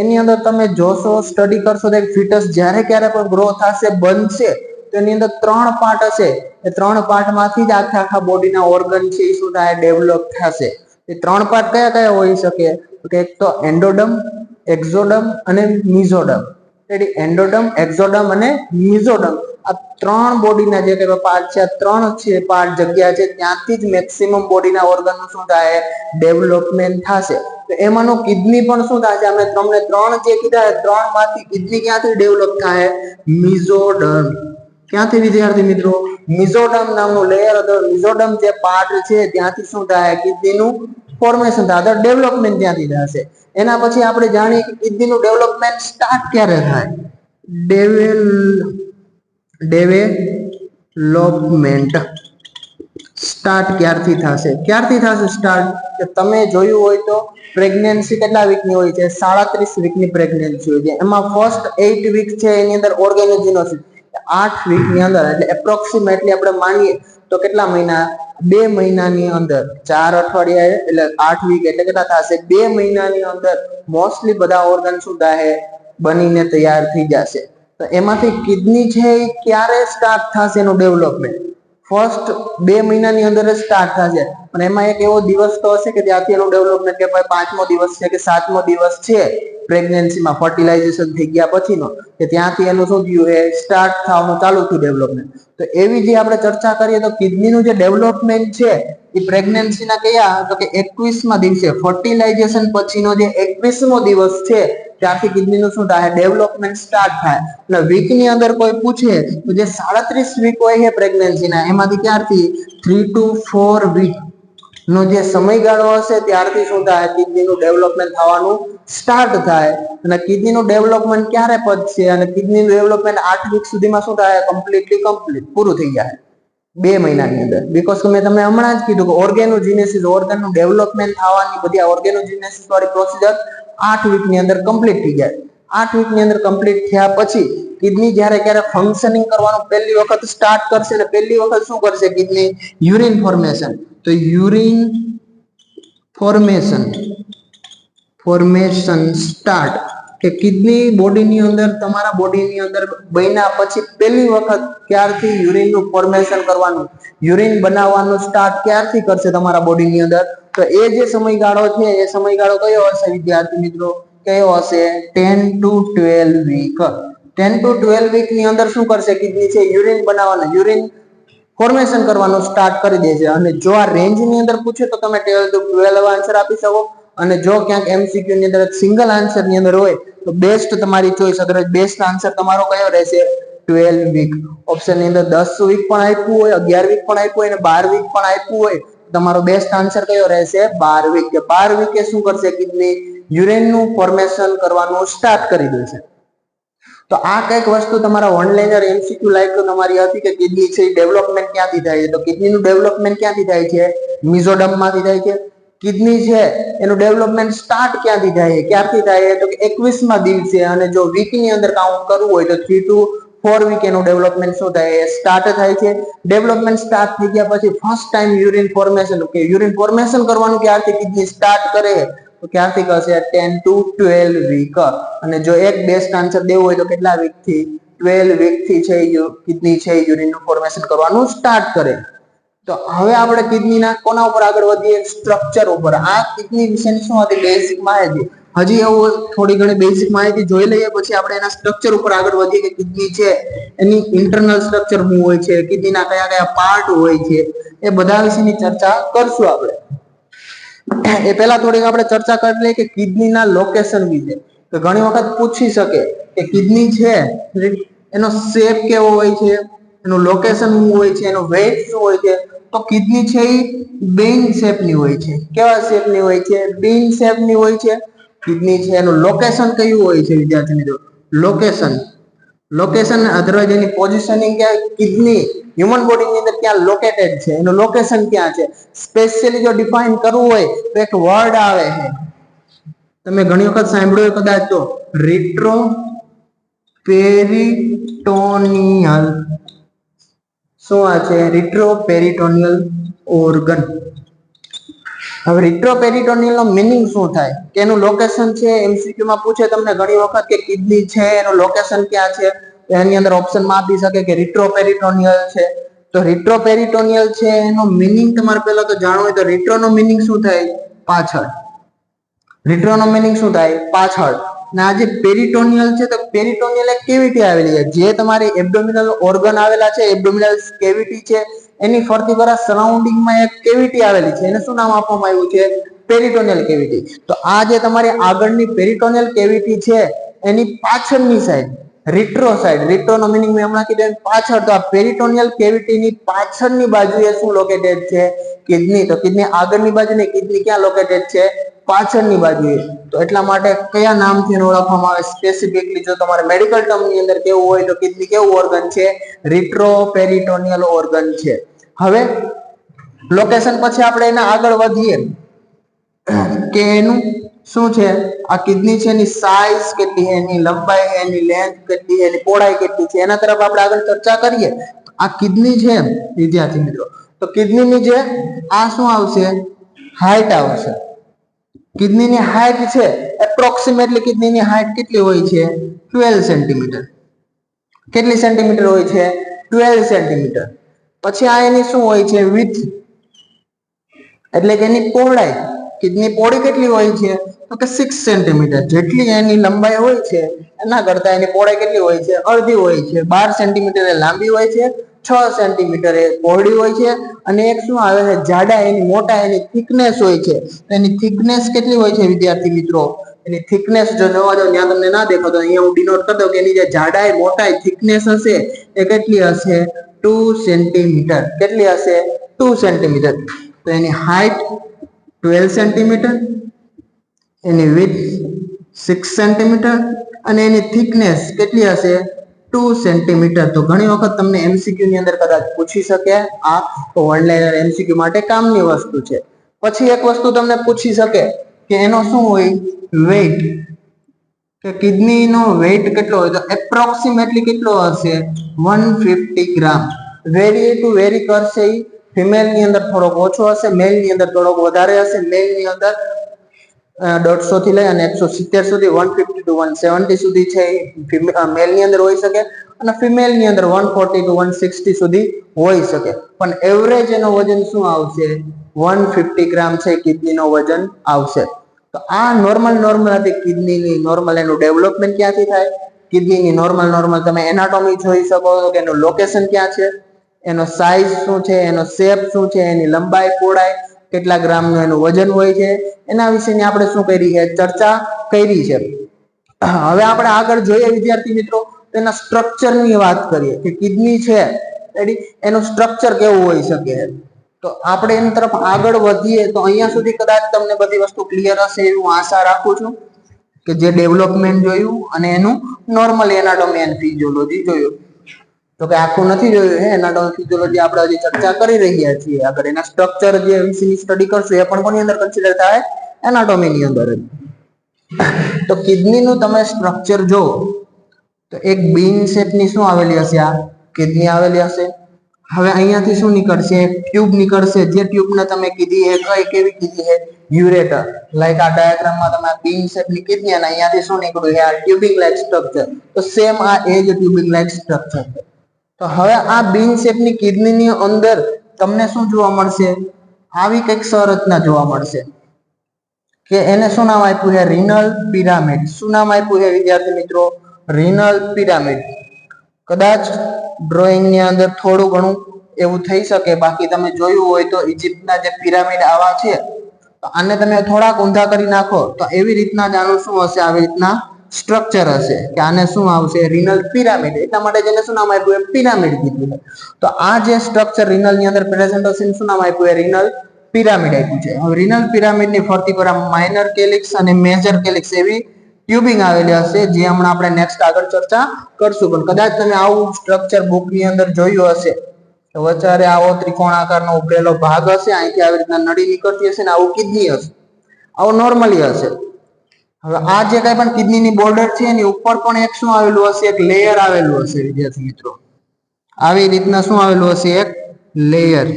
એની અંદર તમે જોશો, સ્ટડી કરશો તો ફિટસ જ્યારે ક્યારે પણ ગ્રો થશે, બનશે, તો એની અંદર 3 પાર્ટ હશે. એ 3 પાર્ટમાંથી જ આખા બોડીના ઓર્ગન છે એ શું થાય? ડેવલપ થશે. એ 3 પાર્ટ કયા કયા હોઈ શકે? તો એક તો એન્ડોડમ, એક્ઝોડમ અને મિઝોડમ. એટલે એન્ડોડમ, એક્ઝોડમ અને મિઝોડમ આ 3 બોડીના જે કઈ પાર્ટ છે, આ 3 છે પાર્ટ જગ્યા છે, ત્યાંથી જ મેક્સિમમ બોડીના ઓર્ગનનું શું થાય? ડેવલપમેન્ટ થશે. તો એમાંનો કિડની પણ શું થાય છે? અમે તમને 3 જે કીધા, 3 માંથી કિડની ક્યાંથી ડેવલપ થાય? મિઝોડમ. ક્યાંથી વિદ્યાર્થી મિત્રો? મિઝોડમ નામનું લેયર અથવા મિઝોડમ જે પાર્ટ છે ત્યાંથી શું થાય? કિડનીનું ફોર્મેશન થાય, ડેવલપમેન્ટ ત્યાંથી થશે. એના પછી આપણે જાણીએ કે કિડનીનું ડેવલપમેન્ટ સ્ટાર્ટ ક્યારે થાય? ડેવલપમેન્ટ સ્ટાર્ટ ક્યારથી થશે? સ્ટાર્ટ? કે તમે જોયું હોય તો પ્રેગ્નન્સી કેટલા વીકની હોય છે? 37 વીકની પ્રેગ્નન્સી હોય છે. એમાં ફર્સ્ટ 8 વીક છે એની અંદર ઓર્ગેનોજેનોસિસ, 8 વીકની અંદર, એટલે એપ્રોક્સિમેટલી આપણે માનીએ તો કેટલા મહિના? 2 મહિનાની અંદર, 4 અઠવાડિયા એટલે 8 વીક એટલે કેટલા થશે? 2 મહિનાની અંદર મોસ્ટલી બધા ઓર્ગન શું થાય? બનીને તૈયાર થઈ જશે. તો એમાંથી કિડની છે એ ક્યારે સ્ટાર્ટ થશે એનું ડેવલપમેન્ટ? ફર્સ્ટ 2 મહિનાની અંદર જ સ્ટાર્ટ થશે, અને એમાં એક એવો દિવસ તો હશે કે ત્યાંથી એનું ડેવલપમેન્ટ કે ભાઈ 5મો દિવસ છે કે 7મો દિવસ છે પ્રેગ્નન્સીમાં ફર્ટિલાઇઝેશન થઈ ગયા પછીનો, કે ત્યાંથી એનું શું થયું એ સ્ટાર્ટ થવાનું ચાલુ થયું ડેવલપમેન્ટ. તો એવી જે આપણે ચર્ચા કરીએ તો કિડનીનું જે ડેવલપમેન્ટ છે એ પ્રેગ્નન્સીના કયા તો કે 21મા દિવસે ફર્ટિલાઇઝેશન પછીનો જે 21મો દિવસ છે ત્યારથી કિડનીનું શું થાય ડેવલપમેન્ટ સ્ટાર્ટ થાય. અને વીકની અંદર કોઈ પૂછે તો જે 37 વીક હોય છે પ્રેગ્નન્સીના એમાંથી ક્યારથી 3 to 4 વીક નો જે સમયગાળો હશે ત્યારથી શું થાય કિડનીનું ડેવલપમેન્ટ થવાનું સ્ટાર્ટ થાય. અને કિડનીનું ડેવલપમેન્ટ ક્યારે પતશે અને કિડનીનું ડેવલપમેન્ટ 8 વીક સુધીમાં શું થાય કમ્પ્લીટ પૂરું થઈ જાય 2 મહિનાની અંદર. બીકોઝ મેં તમને હમણાં જ કીધું કે ઓર્ગેનોજેનેસિસ ઓર્ગનનું ડેવલપમેન્ટ થવાની બધી આ ઓર્ગેનોજેનેસિસ વાળી પ્રોસિજર 8 વીકની અંદર કમ્પ્લીટ થઈ જાય. 8 વીકની અંદર કમ્પ્લીટ થયા પછી કિડની જ્યારે ક્યારે ફંક્શનિંગ કરવાનું પહેલી વખત સ્ટાર્ટ કરશે ને પહેલી વખત શું કરશે કિડની યુરિન ફોર્મેશન. તો યુરિન ફોર્મેશન સ્ટાર્ટ કે કિડની બોડીની અંદર તમારા બોડીની અંદર બન્યા પછી પહેલી વખત ક્યારથી યુરિનનું ફોર્મેશન કરવાનું યુરિન બનાવવાનું સ્ટાર્ટ ક્યારથી કરશે તમારા બોડીની અંદર તો એ જે સમયગાળો છે એ સમયગાળો કયો હશે વિદ્યાર્થી મિત્રો કયો હશે 10 to 12 વીક. 10 to 12 વીક ની અંદર શું કરશે કિડની છે યુરિન બનાવવાનું યુરિન ફોર્મેશન કરવાનું સ્ટાર્ટ કરી દે છે. અને જો આ રેન્જ ની અંદર પૂછે તો તમે 12 to 12 આન્સર આપી શકો, અને જો ક્યાંક MCQ ની અંદર સિંગલ આન્સર ની અંદર હોય તો બેસ્ટ તમારી ચોઈસ, અદરવાઇઝ બેસ્ટ આન્સર તમારો કયો રહેશે 12 વીક. ઓપ્શન ની અંદર 10 વીક પણ આપ્યું હોય, 11 વીક પણ આપ્યું હોય અને 12 વીક પણ આપ્યું હોય, તમારો બેસ્ટ આન્સર કયો રહેશે 12 વીક. કે 12 વીકે શું કરશે કિડની યુરિનનું ફોર્મેશન કરવાનું સ્ટાર્ટ કરી દેશે. તો આ કઈક વસ્તુ તમારા ઓનલાઈનર MCQ લાઈક તમારી હતી કે કિડની છે ડેવલપમેન્ટ ક્યાંથી થાય છે. તો કિડનીનું ડેવલપમેન્ટ ક્યાંથી થાય છે મિઝોડમમાંથી થાય છે. કિડની છે એનું ડેવલપમેન્ટ સ્ટાર્ટ ક્યાંથી થાય ક્યારથી થાય તો કે 21મા દિવસે, અને જો વીકની અંદર કાઉન્ટ કરવું હોય તો 3 to 4 વીક એનું ડેવલપમેન્ટ શું થાય સ્ટાર્ટ થાય છે. ડેવલપમેન્ટ સ્ટાર્ટ થઈ ગયા પછી ફર્સ્ટ ટાઈમ યુરિન ફોર્મેશન કે યુરિન ફોર્મેશન કરવાનું ક્યારથી કિડની સ્ટાર્ટ કરે તો ક્યારથી કરશે 10 to 12 વીક. અને જો એક બેસ્ટ આન્સર દેવો હોય તો કેટલા વીક થી 12 વીક થી છે કિડની છે યુરિનનું ફોર્મેશન કરવાનું સ્ટાર્ટ કરે. તો હવે આપણે કિડનીના કોના ઉપર આગળ વધીએ સ્ટ્રક્ચર ઉપર. આ કિડની વિશેની શું હતી બેઝિક માહિતી. હજી એવું થોડી ઘણી બેઝિક માહિતી જોઈ લઈએ પછી આપણે એના સ્ટ્રક્ચર ઉપર આગળ વધીએ કે કિડની છે એની ઇન્ટરનલ સ્ટ્રક્ચર શું હોય છે, કિડનીના કયા કયા પાર્ટ હોય છે, એ બધા વિશેની ચર્ચા કરશું આપણે. એ પહેલા થોડીક આપણે ચર્ચા કરી લઈએ કે કિડનીના લોકેશન વિશે. તો ઘણી વખત પૂછી શકે કે કિડની છે એનો શેપ કેવો હોય છે, એનું લોકેશન શું હોય છે, એનો વેઇટ શું હોય છે. તો કિડની છે એ બીન શેપની હોય છે. કેવા શેપની હોય છે બીન શેપની હોય છે કિડની છે. એનું લોકેશન કયું હોય છે વિદ્યાર્થી મિત્રો લોકેશન અધરવાઇઝ એની પોઝિશનિંગ ક્યાં કિડની હ્યુમન બોડીની અંદર ક્યાં લોકેટેડ છે એનું લોકેશન ક્યાં છે. સ્પેશિયલી જો ડિફાઇન કરવું હોય તો એક વર્ડ આવે છે તમે ઘણી વખત સાંભળ્યું કદાચ તો રિટ્રોપેરિટોનિયલ. શું આ છે રિટ્રોપેરિટોનિયલ ઓર્ગન. હવે રિટ્રોપેરિટોનિયલ નો મીનિંગ શું થાય કે એનું લોકેશન છે MCQ માં પૂછે તમને ઘણી વખત કે કિડની છે એનું લોકેશન ક્યાં છે એની અંદર ઓપ્શનમાં આપી શકે કે રિટ્રોપેરિટોનિયલ છે. તો રિટ્રોપેરિટોનિયલ છે એનો મીનિંગ તમારે પહેલા તો જાણવું હોય તો રિટ્રો નો મીનિંગ શું થાય પાછળ. રિટ્રો નો મીનિંગ શું થાય પાછળ. અને આ જે પેરિટોનિયલ છે તો પેરિટોનિયલ એક કેવિટી આવેલી છે જે તમારી એબ્ડોમિનલ ઓર્ગન આવેલા છે એબ્ડોમિનલ કેવિટી છે એની ફરતી પર સરાઉન્ડિંગમાં એક કેવિટી આવેલી છે એને શું નામ આપવામાં આવ્યું છે પેરિટોનિયલ કેવિટી. તો આ જે તમારી આગળની પેરિટોનિયલ કેવિટી છે એની પાછળની સાઈડ રિટ્રો નો મીનિંગ મેં હમણાં કીધું પાછળ. તો આ પેરિટોનિયલ કેવિટીની પાછળની બાજુએ શું લોકેટેડ છે કિડની. તો કિડની આગળની બાજુ ને કિડની ક્યાં લોકેટેડ છે પાછળની બાજુએ. તો એટલા માટે કયા નામથી ઓળખવામાં આવે સ્પેસિફિકલી જો તમારે મેડિકલ ટર્મ ની અંદર કેવું હોય તો કિડની કેવું ઓર્ગન છે રિટ્રોપેરિટોનિયલ ઓર્ગન છે. હવે લોકેશન પછી આપણે એના આગળ વધીએ કે એનું શું છે આ કિડની છે એની સાઈઝ કેટલી છે, એની લંબાઈ છે, એની લેન્થ કેટલી છે, એની પહોળાઈ કેટલી છે, એના તરફ આપણે આગળ ચર્ચા કરીએ. આ કિડની છે વિદ્યાર્થી મિત્રો તો કિડનીની જે આ શું આવશે હાઈટ આવશે. કિડનીની હાઈટ છે એપ્રોક્સિમેટલી કિડનીની હાઈટ કેટલી હોય છે 12 સેન્ટીમીટર. કેટલી સેન્ટીમીટર હોય છે 12 સેન્ટીમીટર. પછી આ એની શું હોય છે વિડ્થ, એટલે કે એની પહોળાઈ. કિડની પહોળી કેટલી હોય છે તો કે 6 સેન્ટીમીટર. જેટલી એની લંબાઈ હોય છે એના કરતા એની પહોળાઈ કેટલી હોય છે? અડધી હોય છે. 12 સેન્ટીમીટર એ લાંબી હોય છે, 6 સેન્ટીમીટર એ પહોળી હોય છે. અને એક શું આવે છે જાડા, એની મોટા એની થિકનેસ હોય છે. એની થિકનેસ કેટલી હોય છે વિદ્યાર્થી મિત્રો? એની થિકનેસ જો જોવા જાવ ત્યાં તમને ના દેખાતો, અહીંયા હું ડિનોટ કરી દઉં કે એની જે જાડાઈ, મોટાઈ, થિકનેસ હશે એ કેટલી હશે? 2 સેન્ટીમીટર. કેટલી હશે? 2 સેન્ટીમીટર. તો એની હાઈટ 12 સેન્ટીમીટર, એની વિડ્થ 6 સેન્ટીમીટર અને એની થિકનેસ કેટલી હશે? 2 સેન્ટીમીટર. તો ઘણી વખત તમને એમસીક્યુ ની અંદર કદાચ પૂછી શકે. આ તો વન લાઇનર એમસીક્યુ માટે કામની વસ્તુ છે. પછી એક વસ્તુ તમને પૂછી શકે કે એનો શું હોય? વેઇટ, કે કિડની નો વેઇટ કેટલો હોય? તો એપ્રોક્સિમેટલી કેટલો હશે? 150 ગ્રામ. વેરી ટુ વેરી કરશે. ફિમેલ ની અંદર થોડોક ઓછો હશે, મેલ ની અંદર થોડોક વધારે હશે. મેલ ની અંદર 150 થી લઈ અને 170 સુધી, 150 to 170 સુધી છે મેલ ની અંદર હોઈ શકે, અને ફિમેલ ની અંદર 140 to 160 સુધી હોઈ શકે. પણ એવરેજ એનો વજન શું આવશે? 150 ગ્રામ છે કિડની નો વજન આવશે. તો આ નોર્મલ હતી કિડનીની. નોર્મલ એનું ડેવલપમેન્ટ ક્યાંથી થાય? કિડનીની નોર્મલ તમે એનાટોમી જોઈ શકો છો કે એનું લોકેશન ક્યાં છે, એનો સાઇઝ શું છે, એનો શેપ શું છે, એની લંબાઈ, પહોળાઈ, કેટલા ગ્રામનું એનું વજન હોય છે, એના વિશેની આપણે શું કરી છે? ચર્ચા કરી છે. હવે આપણે આગળ જોઈએ વિદ્યાર્થી મિત્રો, તેના સ્ટ્રક્ચરની વાત કરીએ કે કિડની છે એનું સ્ટ્રક્ચર કેવું હોઈ શકે. તો આપણે એની તરફ આગળ વધીએ તો અહીંયા સુધી કદાચ તમને બધી વસ્તુ ક્લિયર હશે એવું આશા રાખું છું, કે જે ડેવલપમેન્ટ જોયું અને એનું નોર્મલ એનાટોમી એન્ડ ફિઝિયોલોજી જોયું. તો કે આખું નથી જોયું હે એનાટોમી ફિઝિયોલોજી, આપણે હજી ચર્ચા કરી રહ્યા છીએ. આગળ એના સ્ટ્રક્ચર જે વિશેની સ્ટડી કરશું એ પણ કોની અંદર કન્સિડર થાય? એનાટોમી ની અંદર. તો કિડની નું તમે સ્ટ્રક્ચર જો તો એક બીન શેપની શું આવેલી હશે? આ કિડની આવેલી હશે. હવે અહીંયાથી શું નીકળશે? એક ટ્યુબ નીકળશે. જે ટ્યુબને તમે કીધી એ કઈ કેવી કીધી છે? યુરેટર. લાઈક આ ડાયાગ્રામમાં તમે બીન શેપની કિડની અને અહીંયાથી શું નીકળ્યું છે? આ ટ્યુબિંગ લાઈક સ્ટ્રક્ચર. તો સેમ આ એ જ ટ્યુબિંગ લાઈક સ્ટ્રક્ચર છે. તો હવે આ બીન શેપની કિડનીની અંદર તમને શું જોવા મળશે? આવી કંઈક સંરચના જોવા મળશે કે એને શું નામ આપ્યું છે? Renal pyramid. શું નામ આપ્યું છે વિદ્યાર્થી મિત્રો? Renal pyramid. કદાચ ડ્રોઈંગ ની અંદર થોડું ઘણું એવું થઈ શકે, બાકી તમે જોયું હોય તો ઇજિપ્તના જે પિરામિડ આવા છે, તો આને તમે થોડાક ઊંધા કરી નાખો તો એવી રીતના જ આનું શું હશે? આવી રીતના સ્ટ્રક્ચર હશે કે આને શું આવશે? Renal pyramid. એટલા માટે જેને શું નામ આપ્યું? પિરામિડ કીધું છે. તો આ જે સ્ટ્રક્ચર રિનલ ની અંદર પ્રેઝન્ટ હશે શું નામ આપ્યું? રિનલ પિરામિડ આપ્યું છે. હવે રિનલ પિરામિડ ની ફરતી પર માઇનર કેલિક્સ અને મેજર કેલિક્સ એવી ટ્યુબિંગ આવેલી હશે, જે હમણાં આપણે નેક્સ્ટ આગળ ચર્ચા કરશું. પણ કદાચ તમે આવું સ્ટ્રક્ચર બુક ની અંદર જોયું હશે તો વચારે આવો ત્રિકોણાકારનો ઉભરેલો ભાગ હશે, અહીંથી આવી રીતના નળી નીકળતી હશે ને આવું કિડની હશે, આવું નોર્મલી હશે. હવે આ જે કઈ પણ કિડનીની બોર્ડર છે એની ઉપર પણ એક શું આવેલું હશે? એક લેયર આવેલું હશે વિદ્યાર્થી મિત્રો. આવી રીતના શું આવેલું હશે? એક લેયર.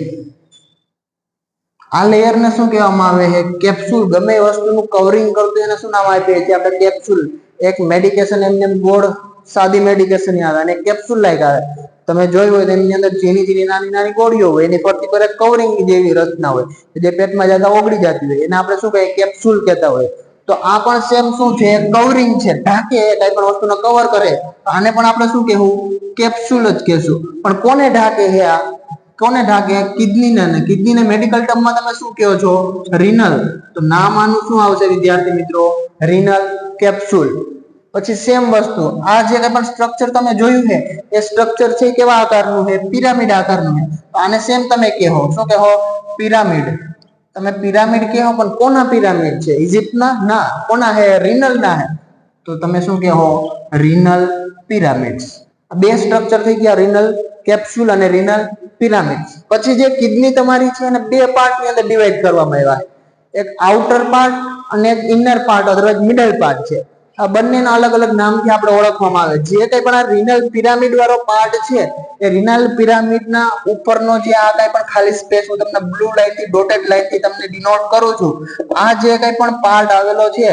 આ લેયર ને શું કહેવામાં આવે છે? કેપ્સ્યુલ. ગમે એ વસ્તુનું કવરિંગ કરતું એને શું નામ આપીએ છીએ આપણે? કેપ્સ્યુલ. એક મેડિકેશન એમને ગોળ સાદી મેડિકેશન આવે અને કેપ્સ્યુલ લાઈક આવે. તમે જોયું હોય તો એની અંદર ઝીણી નાની ગોળીઓ હોય, એની ફરતી પર એક કવરિંગ જેવી રચના હોય, જે પેટમાં જતા ઓગળી જતી હોય, એને આપણે શું કહીએ? કેપ્સ્યુલ કહેતા હોય. તો આ પણ સેમ શું છે? કવરિંગ છે. ઢાંકે, કઈ પણ વસ્તુને કવર કરે. આને પણ આપણે શું કહેવું? કેપ્સ્યુલ જ કહેશું. પણ કોને ઢાંકે છે? આ કોને ઢાંકે? કિડનીને. કિડનીને મેડિકલ ટર્મમાં તમે શું કહો છો? રિનલ. તો નામ આનું શું આવશે વિદ્યાર્થી મિત્રો? Renal capsule. પછી સેમ વસ્તુ આ જે કઈ પણ સ્ટ્રક્ચર તમે જોયું છે એ સ્ટ્રક્ચર છે કેવા આકારનું છે? પિરામિડ આકારનું છે. તો આને સેમ તમે કહો શું કહો? પિરામિડ. તમે પિરામિડ કહો, પણ કોના પિરામિડ છે? ઇજિપ્તના? ના. કોના હે? રિનલ ના હે. તો તમે શું કહો? રિનલ પિરામિડ્સ. બે સ્ટ્રક્ચર થઈ ગયા, રિનલ કેપ્સ્યુલ અને રિનલ પિરામિડ. પછી જે કિડની તમારી છે એને બે પાર્ટ ની અંદર ડિવાઈડ કરવામાં આવ્યા છે. એક આઉટર પાર્ટ અને એક ઇનર પાર્ટ અથવા મિડલ પાર્ટ છે. આ બંનેના અલગ અલગ નામથી આપણે ઓળખવામાં આવે. જે કંઈ પણ આ રિનલ પિરામિડ વાળો પાર્ટ છે એ રિનલ પિરામિડના ઉપરનો જે આ કંઈ પણ ખાલી સ્પેસ હું તમને બ્લુ લાઈનથી ડોટેડ લાઈનથી તમને ડિનોટ કરું છું, આ જે કંઈ પણ પાર્ટ આવેલો છે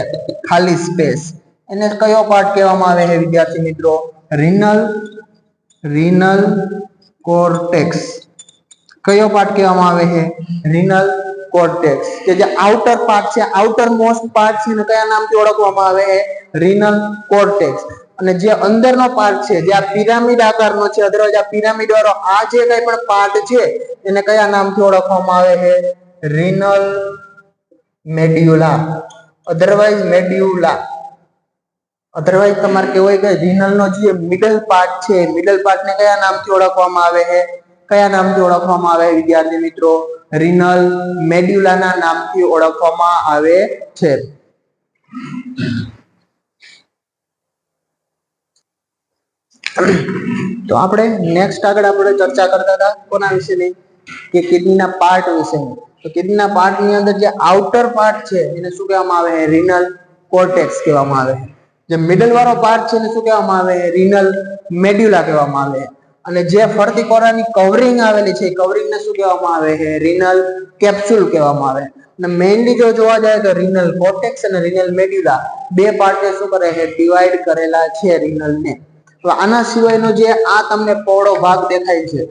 ખાલી સ્પેસ, એને કયો પાર્ટ કહેવામાં આવે છે વિદ્યાર્થી મિત્રો? Renal cortex. કયો પાર્ટ કહેવામાં આવે છે? રીનલ કોર્ટેક્સ, કે જે આઉટર પાર્ટ છે, આઉટર મોસ્ટ પાર્ટ છે, ને કયા નામથી ઓળખવામાં આવે છે? રીનલ કોર્ટેક્સ. અને જે અંદરનો પાર્ટ છે, જે આ પિરામિડ આકારનો છે, અધરવાઇઝ આ પિરામિડ વાળો આ જે કઈ પણ પાર્ટ છે એને કયા નામથી ઓળખવામાં આવે છે? Rinal medulla, otherwise medulla. Otherwise તમારે કેવું હોય કે રીનલ નો જે મિડલ પાર્ટ છે, મિડલ પાર્ટ ને કયા નામથી ઓળખવામાં આવે છે? કયા નામથી ઓળખવામાં આવે વિદ્યાર્થી મિત્રો? રીનલ મેડ્યુલાના નામથી ઓળખવામાં આવે છે. તો આપણે નેક્સ્ટ આગળ આપણે ચર્ચા કરતા હતા કોના વિશેની? કે કિડનીના પાર્ટ વિશેની. તો કિડનીના પાર્ટ ની અંદર જે આઉટર પાર્ટ છે એને શું કહેવામાં આવે? રીનલ કોર્ટેક્સ કહેવામાં આવે. જે મિડલ વાળો પાર્ટ છે એને શું કહેવામાં આવે? રીનલ મેડ્યુલા કહેવામાં આવે. અને જે ફરતી કોરાની કવરિંગ આવેલી છે, કવરિંગ ને શું કહેવામાં આવે છે? રીનલ કેપ્સ્યુલ કહેવામાં આવે. અને મેઇનલી જો જોવા જાય તો રીનલ કોર્ટેક્સ અને રીનલ મેડ્યુલા બે પાર્ટને શું કરે છે? ડિવાઈડ કરેલા છે રીનલ ને. તો આના સિવાયનો જે આ તમને પહોળો ભાગ દેખાય છે,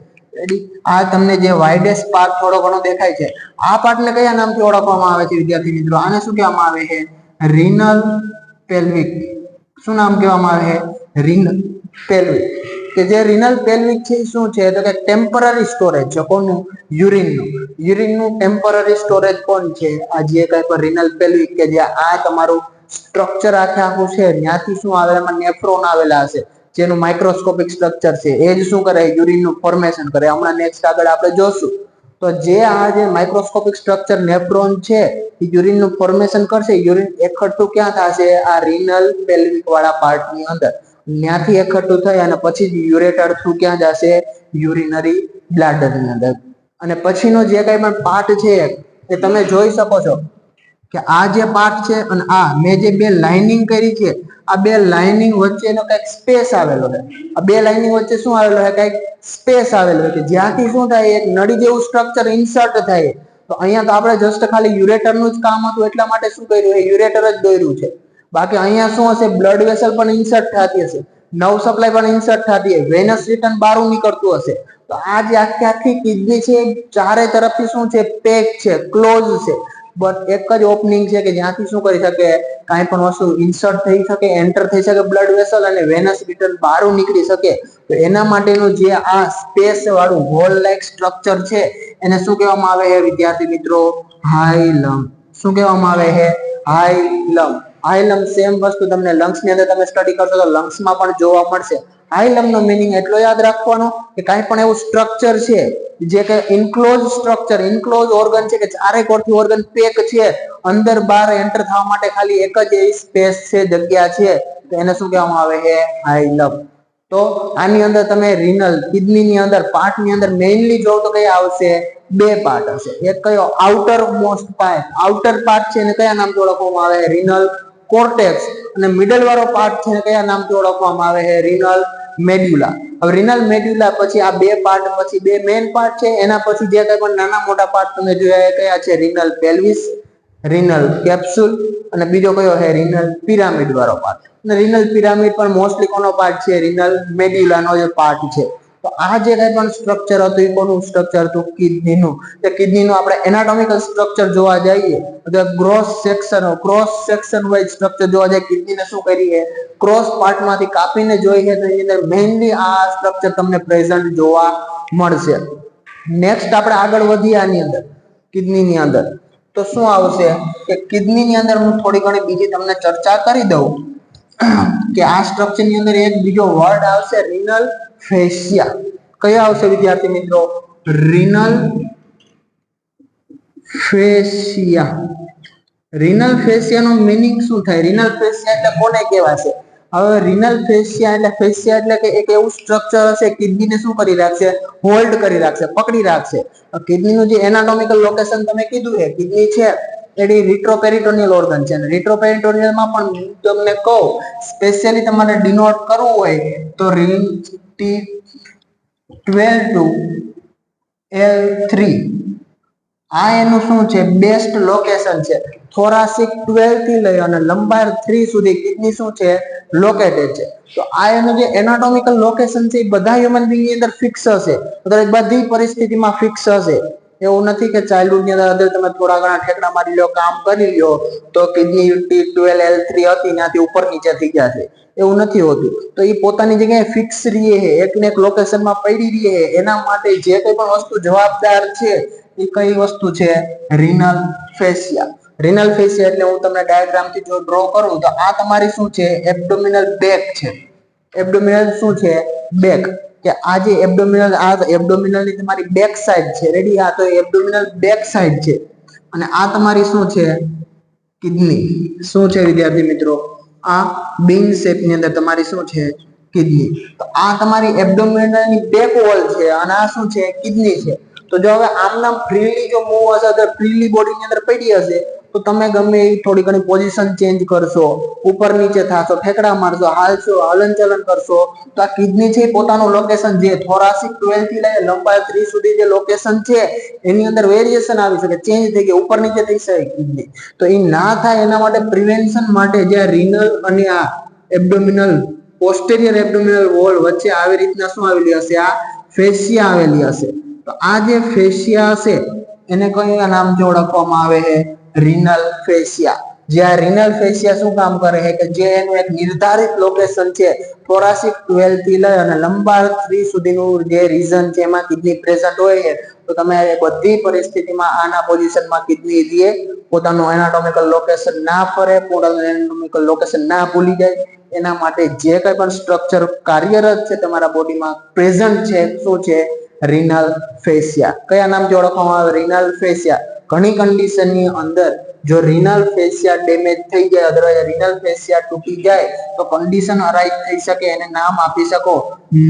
આ તમને જે વાઇડેસ્ટ પાર્ટ થોડો ઘણો દેખાય છે, આ પાર્ટને કયા નામથી ઓળખવામાં આવે છે વિદ્યાર્થી મિત્રો? આને શું કહેવામાં આવે છે? રીનલ પેલ્વિક. શું નામ કહેવામાં આવે છે? રીનલ પેલ્વિક. કે જે રીનલ પેલ્વિક છે શું છે? તો કે ટેમ્પરરી સ્ટોરેજ છે. કોનું? યુરિનનું. યુરિનનું ટેમ્પરરી સ્ટોરેજ કોણ છે? આ જે કઈ પણ રીનલ પેલ્વિક કે જે આ તમારું સ્ટ્રક્ચર આખું છે, ત્યાંથી શું આવે? એમાં નેફ્રોન આવેલા હશે, જેનું માઇક્રોસ્કોપિક સ્ટ્રક્ચર છે, એ જ શું કરે? યુરિનનું ફોર્મેશન કરે. હમણાં નેક્સ્ટ આગળ આપણે જોશું. તો જે આ જે માઇક્રોસ્કોપિક સ્ટ્રક્ચર નેફ્રોન છે એ યુરિનનું ફોર્મેશન કરશે. યુરિન એકઠું ક્યાં થશે? આ રીનલ પેલ્વિક વાળા પાર્ટની અંદર. ત્યાંથી એકઠું થઈ અને પછી યુરેટર થ્રુ ક્યાં જશે? યુરિનરી બ્લાડરની અંદર. અને પછીનો જે કઈ પણ પાર્ટ છે એ તમે જોઈ શકો છો કે આ જે પાર્ટ છે અને આ મેં જે બે લાઇનિંગ કરી છે, આ બે લાઇનિંગ વચ્ચેનો કઈક સ્પેસ આવેલો છે. આ બે લાઇનિંગ વચ્ચે શું આવેલો છે? કઈક સ્પેસ આવેલો છે, જ્યાંથી શું થાય? એક નળી જેવું સ્ટ્રક્ચર ઇન્સર્ટ થાય. તો અહીંયા તો આપણે જસ્ટ ખાલી યુરેટરનું જ કામ હતું એટલા માટે શું કર્યું? એ યુરેટર જ દોર્યું છે. બાકી અહીંયા શું હશે? બ્લડ વેસલ પણ ઇન્સર્ટ થતી હશે, નવ સપ્લાય પણ ઇન્સર્ટ થતી હશે, વેનસ રિટર્ન બહાર નીકળતું હશે. તો આ જે આખી કિડની છે ચારે તરફથી શું છે? પેક છે, ક્લોઝ છે. બસ એક જ ઓપનિંગ છે કે જ્યાંથી શું કરી શકે? કાંઈ પણ વસ્તુ ઇન્સર્ટ થઈ શકે, એન્ટર થઈ શકે બ્લડ વેસલ, અને વેનસ રિટર્ન બહાર નીકળી શકે. તો એના માટેનું જે આ સ્પેસ વાળું હોલ લાઈક સ્ટ્રક્ચર છે એને શું કહેવામાં આવે છે વિદ્યાર્થી મિત્રો? હાઇલમ. શું કહેવામાં આવે છે? હાઇલમ. હાઇલમ સેમ વસ્તુ તમને લંગ્સ ની અંદર તમે સ્ટડી કરશો તો લંગ્સમાં પણ જોવા મળશે. હાઇલમ નો મીનિંગ એટલો યાદ રાખવાનો કે કાંઈ પણ એવું સ્ટ્રક્ચર છે જે કે ઇન્ક્લોઝ સ્ટ્રક્ચર, ઇન્ક્લોઝ ઓર્ગન છે કે ચારે કોરથી ઓર્ગન પેક છે, અંદર બહાર એન્ટર થવા માટે ખાલી એક જ એવી સ્પેસ છે, જગ્યા છે, તો એને શું કહેવામાં આવે છે? હાઇલમ. તો આની અંદર તમે રીનલ કિડનીની અંદર પાર્ટની અંદર મેઇનલી જોવ તો કયા આવશે? બે પાર્ટ હશે. એક કયો? Outer most part. Outer part છે એને કયા નામથી ઓળખવામાં આવે? રીનલ કોર્ટેક્સ. અને મિડલ વાળો પાર્ટ છે કયા નામથી ઓળખવામાં આવે છે? રીનલ મેડ્યુલા. હવે રીનલ મેડ્યુલા પછી આ બે પાર્ટ પછી બે મેઇન પાર્ટ છે, એના પછી જે કઈ પણ નાના મોટા પાર્ટ તમે જોયા કયા છે? રીનલ પેલ્વિસ, રીનલ કેપ્સ્યુલ, અને બીજો કયો છે? રીનલ પિરામિડ વાળો પાર્ટ. અને રીનલ પિરામિડ પણ મોસ્ટલી કોનો પાર્ટ છે? રીનલ મેડ્યુલાનો જે પાર્ટ છે. તો આ જે કઈ પણ સ્ટ્રક્ચર હતું એ કોનું સ્ટ્રક્ચર હતું? કિડનીનું. તે કિડનીનું આપણે એનાટોમિકલ સ્ટ્રક્ચર જોવા જઈએ તો ક્રોસ સેક્શન વાઇઝ સ્ટ્રક્ચર જોવા જાય, કિડનીને શું કરીએ? ક્રોસ પાર્ટમાંથી કાપીને જોઈએ તો એની અંદર મેઇનલી આ સ્ટ્રક્ચર તમને પ્રેઝન્ટ જોવા મળશે. નેક્સ્ટ આપણે આગળ વધીએ આની અંદર કિડનીની અંદર તો શું આવશે કે કિડનીની અંદર હું થોડી ઘણી બીજી તમને ચર્ચા કરી દઉં કે આ સ્ટ્રક્ચરની અંદર એક બીજો વર્ડ આવશે, રીનલ ફેશિયા. કયો આવશે વિદ્યાર્થી મિત્રો? રીનલ ફેશિયા. રીનલ ફેશિયાનો મીનિંગ શું થાય? રીનલ ફેશિયા એટલે કોને કહેવાશે? હવે રીનલ ફેશિયા એટલે કે એક એવું સ્ટ્રક્ચર હશે કિડનીને શું કરી રાખશે? હોલ્ડ કરી રાખશે, પકડી રાખશે. કિડનીનું જે એનાટોમિકલ લોકેશન તમે કીધું છે, કિડની છે એની રિટ્રોપેરિટોનિયલ ઓર્ગન છે, અને રિટ્રોપેરિટોનિયલમાં પણ હું તમને કહું સ્પેશિયલી તમારે ડિનોટ કરવું હોય તો T12 to L3 આ એનું શું છે? બેસ્ટ લોકેશન છે. થોરાસિક 12 થી લઈ અને લંબાર 3 સુધી કિડની શું છે લોકેટેડ છે. તો આ એનું જે એનાટોમિકલ લોકેશન છે એ બધા હ્યુમન બીંગ ની અંદર ફિક્સ હશે, બધી પરિસ્થિતિમાં ફિક્સ હશે. એવું નથી કે ચાઇલ્ડહુડ ની અંદર તમે થોડા ઘણા ઠેકડા મારી લો, કામ કરી લ્યો તો કિડની T12 L3 હતી ત્યાંથી ઉપર નીચે થઈ જશે, એવું નથી હોતું. તો એ પોતાની જગ્યાએ ફિક્સ રહે છે, એક ને એક લોકેશનમાં પડી રહે છે. એના માટે જે કઈ પણ વસ્તુ જવાબદાર છે એ કઈ વસ્તુ છે રીનલ ફેસિયા. રીનલ ફેસિયા એટલે હું તમને ડાયાગ્રામ થી જો ડ્રો કરું તો આ તમારી શું છે એબ્ડોમિનલ બેક છે. એબ્ડોમિનલ શું છે બેક, કે આ જે એબ્ડોમિનલ ની તમારી બેક સાઈડ છે. રેડી, આ તો એબ્ડોમિનલ બેક સાઈડ છે અને આ તમારી શું છે કિડની. શું છે વિદ્યાર્થી મિત્રો? આ બીન શેપ ની અંદર તમારી શું છે કિડની. તો આ તમારી એબ્ડોમિનલ ની બેક વોલ છે અને આ શું છે કિડની છે. તો જો હવે આમ નામ ફ્રીલી જો મૂવ હશે તો ફ્રીલી બોડી ની અંદર પડી હશે તો તમે ગમે એ થોડી ઘણી પોઝિશન ચેન્જ કરશો, ઉપર નીચે થશો, ઠેકડા મારશો, હાલશો, હલનચલન કરશો તો આ કિડની છે પોતાનું લોકેશન જે થોરાસિક 12 થી લઈને લંબાઈ 3 સુધી જે લોકેશન છે એની અંદર વેરિએશન આવી શકે, ચેન્જ થઈ ગઈ, ઉપર નીચે થઈ શકે કિડની. તો એ ના થાય એના માટે પ્રિવેન્શન માટે જે રીનલ અને આ એબ્ડોમિનલ પોસ્ટેરિયર એબ્ડોમિનલ વોલ વચ્ચે આવી રીતના શું આવેલી હશે? આ ફેસિયા આવેલી હશે. તો આ જે ફેસિયા હશે એને કયા નામથી ઓળખવામાં આવે છે? રીનલ ફેસિયા. જે આ રીનલ ફેસિયા શું કામ કરે છે કે જે એનું એક નિર્ધારિત લોકેશન છે થોરાસિક 12 થી લઈ અને લંબાર 3 સુધીનું જે રીજન છે એમાં કિડની પ્રેઝન્ટ હોય છે. તો તમે બધી પરિસ્થિતિમાં આના પોઝિશનમાં કિડની દે પોતાનું એનાટોમિકલ લોકેશન ના ફરે, પોતાનું એનાટોમિકલ લોકેશન ના ભૂલી જાય. એના માટે જે કઈ પણ સ્ટ્રક્ચર કાર્યરત છે તમારા બોડીમાં પ્રેઝન્ટ છે શું છે? રીનલ ફેસિયા. કયા નામથી ઓળખવામાં આવે? રીનલ ફેસિયા. ઘણી કન્ડિશનની અંદર જો રીનલ ફેસિયા ડેમેજ થઈ જાય, અધરવાઇઝ રીનલ ફેસિયા તૂટી જાય તો કન્ડિશન અરાઇઝ થઈ શકે. એને નામ આપી શકો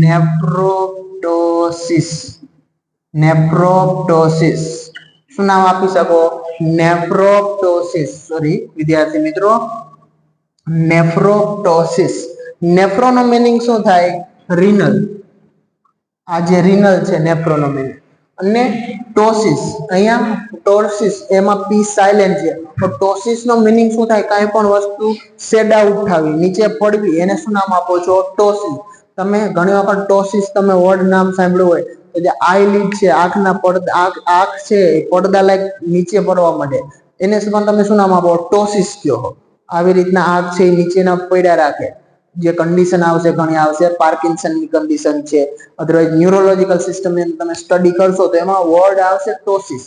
નેફ્રોપ્ટોસિસ. નેફ્રોપ્ટોસિસ. શું નામ આપી શકો? નેફ્રોપ્ટોસિસ. સોરી વિદ્યાર્થી મિત્રો, નેફ્રોપ્ટોસિસ. નેફ્રો નો મીનિંગ શું થાય? રીનલ. આ જે રીનલ છે નેફ્રો નો મીનિંગ. અને ટોસિસ, અહીંયા ટોસિસ એમાં પી સાયલેન્ટ છે તો ટોસિસ નો મીનિંગ શું થાય? કાંઈ પણ વસ્તુ સેડા ઉઠાવી, નીચે પડવી, એને શું નામ આપો છો? ટોસિસ. તમે ઘણી વખત ટોસિસ તમે વર્ડ નામ સાંભળ્યું હોય તો જે આઈલિડ છે, આંખના પડદા, આંખ છે પડદા લાયક નીચે પડવા માંડે, એને પણ તમે શું નામ આપો? ટોસિસ કહો. આવી રીતના આંખ છે નીચેના પડ્યા રાખે, જે કન્ડિશન આવશે ઘણી આવશે પાર્કિન્સનની કન્ડિશન છે, અધરવાઇઝ ન્યુરોલોજીકલ સિસ્ટમ ની તમે સ્ટડી કરશો તો એમાં વર્ડ આવશે ટોસિસ.